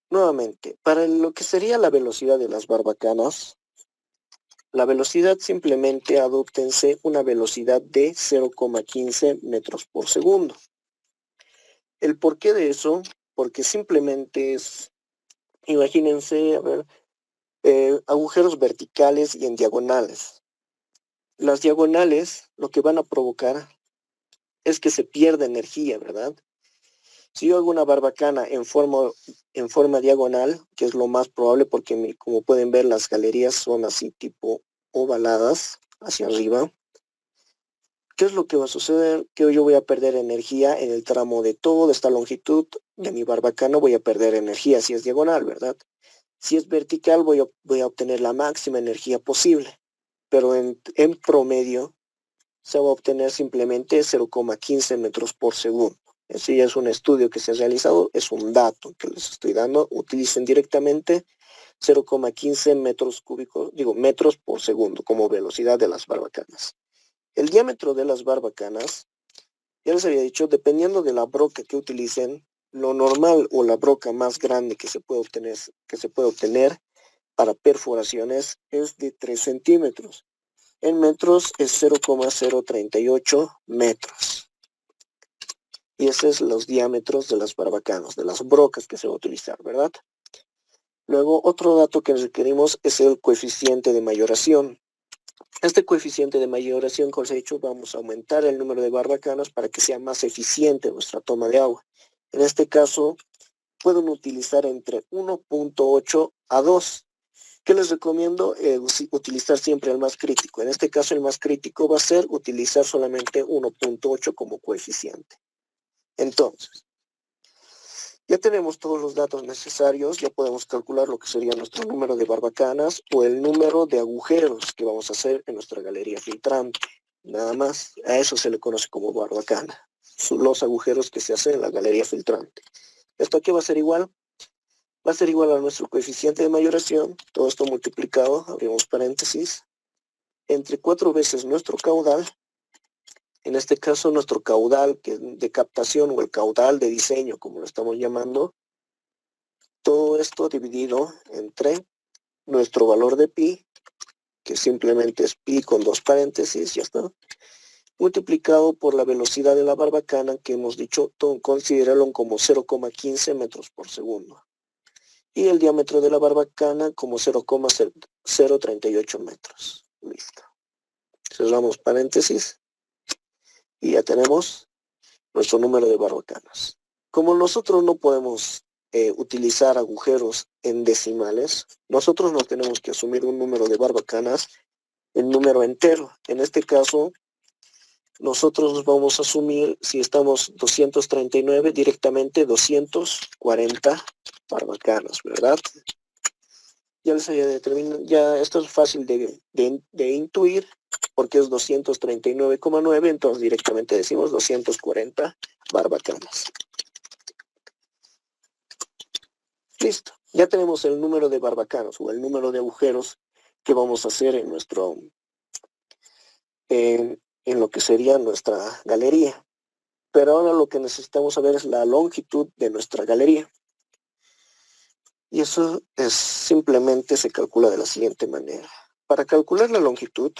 Nuevamente, para lo que sería la velocidad de las barbacanas, la velocidad simplemente adóptense una velocidad de 0,15 metros por segundo. ¿El porqué de eso? Porque simplemente es, imagínense, a ver, agujeros verticales y en diagonales. Las diagonales lo que van a provocar es que se pierda energía, ¿verdad? Si yo hago una barbacana en forma diagonal, que es lo más probable porque como pueden ver las galerías son así tipo ovaladas hacia arriba, ¿qué es lo que va a suceder? Que yo voy a perder energía en el tramo de toda esta longitud de mi barbacana, voy a perder energía si es diagonal, ¿verdad? Si es vertical voy a obtener la máxima energía posible, pero en promedio se va a obtener simplemente 0,15 metros por segundo. Ese ya es un estudio que se ha realizado, es un dato que les estoy dando. Utilicen directamente 0,15 metros cúbicos, metros por segundo como velocidad de las barbacanas. El diámetro de las barbacanas, ya les había dicho, dependiendo de la broca que utilicen, lo normal o la broca más grande que se puede obtener para perforaciones es de 3 centímetros. En metros es 0,038 metros. Y esos son los diámetros de las barbacanas, de las brocas que se va a utilizar, ¿verdad? Luego, otro dato que requerimos es el coeficiente de mayoración. Este coeficiente de mayoración, como os he dicho, vamos a aumentar el número de barbacanas para que sea más eficiente nuestra toma de agua. En este caso, pueden utilizar entre 1.8 a 2. ¿Qué les recomiendo? Utilizar siempre el más crítico. En este caso, el más crítico va a ser utilizar solamente 1.8 como coeficiente. Entonces, ya tenemos todos los datos necesarios, ya podemos calcular lo que sería nuestro número de barbacanas o el número de agujeros que vamos a hacer en nuestra galería filtrante. Nada más, a eso se le conoce como barbacana. Son los agujeros que se hacen en la galería filtrante. ¿Esto aquí va a ser igual? Va a ser igual a nuestro coeficiente de mayoración, todo esto multiplicado, abrimos paréntesis, entre 4 veces nuestro caudal. En este caso, nuestro caudal de captación o el caudal de diseño, como lo estamos llamando, todo esto dividido entre nuestro valor de pi, que simplemente es pi con 2 paréntesis, ya está, multiplicado por la velocidad de la barbacana, que hemos dicho, considéralo como 0,15 metros por segundo. Y el diámetro de la barbacana como 0,038 metros. Listo. Cerramos paréntesis. Y ya tenemos nuestro número de barbacanas. Como nosotros no podemos utilizar agujeros en decimales, nosotros no tenemos que asumir un número de barbacanas en número entero. En este caso, nosotros nos vamos a asumir, si estamos 239, directamente 240 barbacanas, ¿verdad? Ya les había determinado, ya esto es fácil de intuir, porque es 239,9, entonces directamente decimos 240 barbacanas. Listo, ya tenemos el número de barbacanas o el número de agujeros que vamos a hacer en nuestro, en lo que sería nuestra galería. Pero ahora lo que necesitamos saber es la longitud de nuestra galería. Y eso es simplemente se calcula de la siguiente manera. Para calcular la longitud,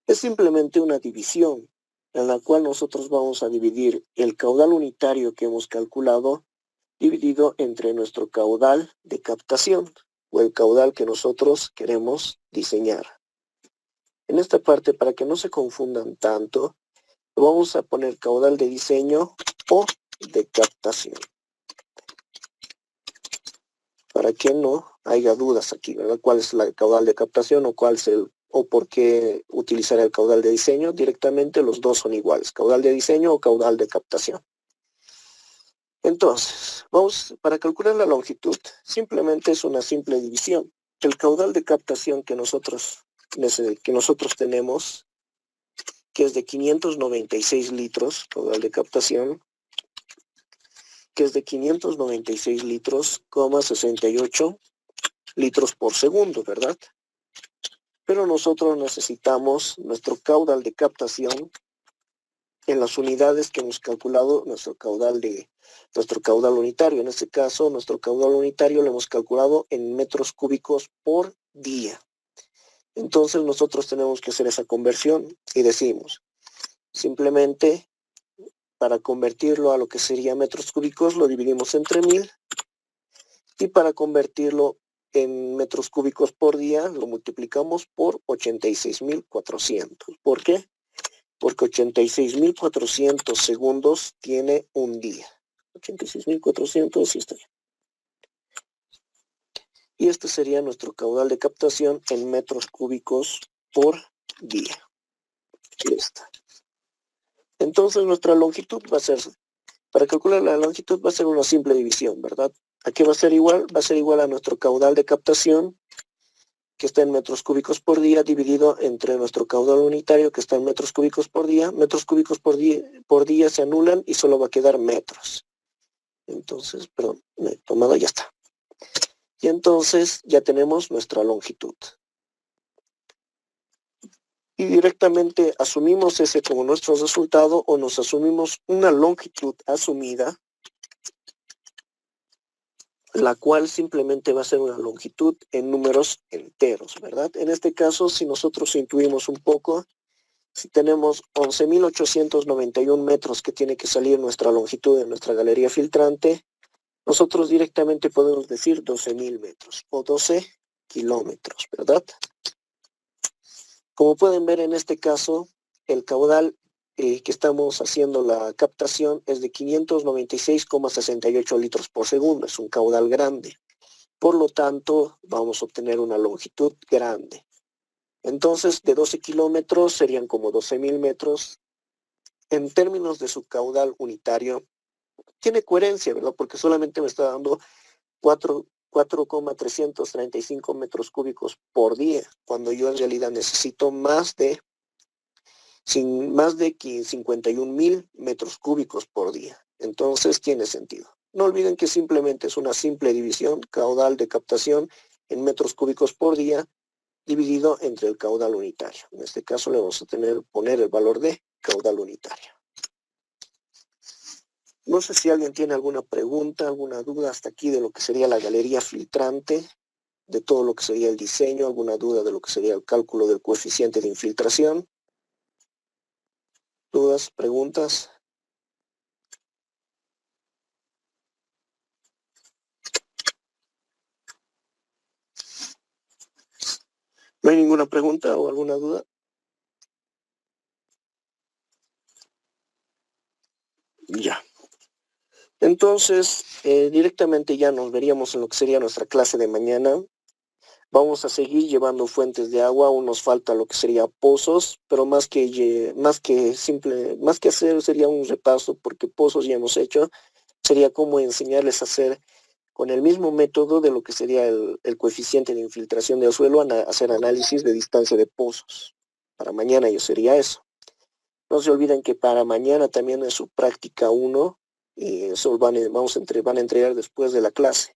es simplemente una división en la cual nosotros vamos a dividir el caudal unitario que hemos calculado dividido entre nuestro caudal de captación o el caudal que nosotros queremos diseñar. En esta parte, para que no se confundan tanto, vamos a poner caudal de diseño o de captación. Para que no haya dudas aquí, ¿verdad? ¿Cuál es el caudal de captación o cuál es o por qué utilizar el caudal de diseño? Directamente los dos son iguales, caudal de diseño o caudal de captación. Entonces, para calcular la longitud, simplemente es una simple división. El caudal de captación que nosotros tenemos, que es de 596 litros, caudal de captación, que es de 596 litros, 68 litros por segundo, ¿verdad? Pero nosotros necesitamos nuestro caudal de captación en las unidades que hemos calculado, nuestro caudal unitario. En este caso, nuestro caudal unitario lo hemos calculado en metros cúbicos por día. Entonces nosotros tenemos que hacer esa conversión y decimos, simplemente para convertirlo a lo que sería metros cúbicos lo dividimos entre 1000 y para convertirlo en metros cúbicos por día lo multiplicamos por 86.400. ¿Por qué? Porque 86.400 segundos tiene un día. 86.400, sí está bien. Y este sería nuestro caudal de captación en metros cúbicos por día. Listo. Entonces nuestra longitud va a ser, para calcular la longitud va a ser una simple división, ¿verdad? ¿A qué va a ser igual? Va a ser igual a nuestro caudal de captación, que está en metros cúbicos por día, dividido entre nuestro caudal unitario, que está en metros cúbicos por día. Metros cúbicos por día se anulan y solo va a quedar metros. Entonces, perdón, me he tomado, ya está. Y entonces ya tenemos nuestra longitud. Y directamente asumimos ese como nuestro resultado o nos asumimos una longitud asumida, la cual simplemente va a ser una longitud en números enteros, ¿verdad? En este caso, si nosotros intuimos un poco, si tenemos 11.891 metros que tiene que salir nuestra longitud de nuestra galería filtrante, nosotros directamente podemos decir 12.000 metros o 12 kilómetros, ¿verdad? Como pueden ver en este caso, el caudal que estamos haciendo la captación es de 596,68 litros por segundo, es un caudal grande. Por lo tanto, vamos a obtener una longitud grande. Entonces, de 12 kilómetros serían como 12.000 metros. En términos de su caudal unitario, tiene coherencia, ¿verdad? Porque solamente me está dando 4,335 metros cúbicos por día, cuando yo en realidad necesito más de 51.000 metros cúbicos por día. Entonces tiene sentido. No olviden que simplemente es una simple división, caudal de captación en metros cúbicos por día, dividido entre el caudal unitario. En este caso le vamos a poner el valor de caudal unitario. No sé si alguien tiene alguna pregunta, alguna duda hasta aquí de lo que sería la galería filtrante, de todo lo que sería el diseño, alguna duda de lo que sería el cálculo del coeficiente de infiltración. ¿Dudas, preguntas? ¿No hay ninguna pregunta o alguna duda? Ya. Entonces, directamente ya nos veríamos en lo que sería nuestra clase de mañana. Vamos a seguir llevando fuentes de agua, aún nos falta lo que sería pozos, pero más que hacer sería un repaso, porque pozos ya hemos hecho, sería como enseñarles a hacer con el mismo método de lo que sería el coeficiente de infiltración del suelo, hacer análisis de distancia de pozos. Para mañana ya sería eso. No se olviden que para mañana también en su práctica 1, y eso van a entregar después de la clase.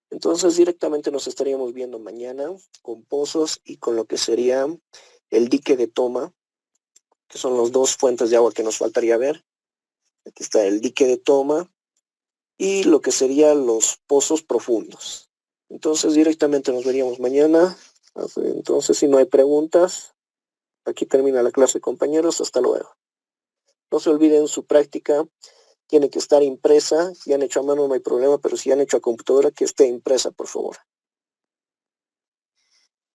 Entonces directamente nos estaríamos viendo mañana con pozos y con lo que sería el dique de toma, que son las dos fuentes de agua que nos faltaría ver. Aquí está el dique de toma y lo que serían los pozos profundos. Entonces directamente nos veríamos mañana. Entonces, si no hay preguntas, aquí termina la clase, compañeros. Hasta luego. No se olviden, su práctica tiene que estar impresa. Si han hecho a mano no hay problema, pero si han hecho a computadora, que esté impresa, por favor.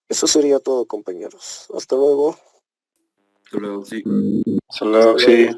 Eso sería todo, compañeros. Hasta luego. Hasta luego, sí. Hasta luego, sí.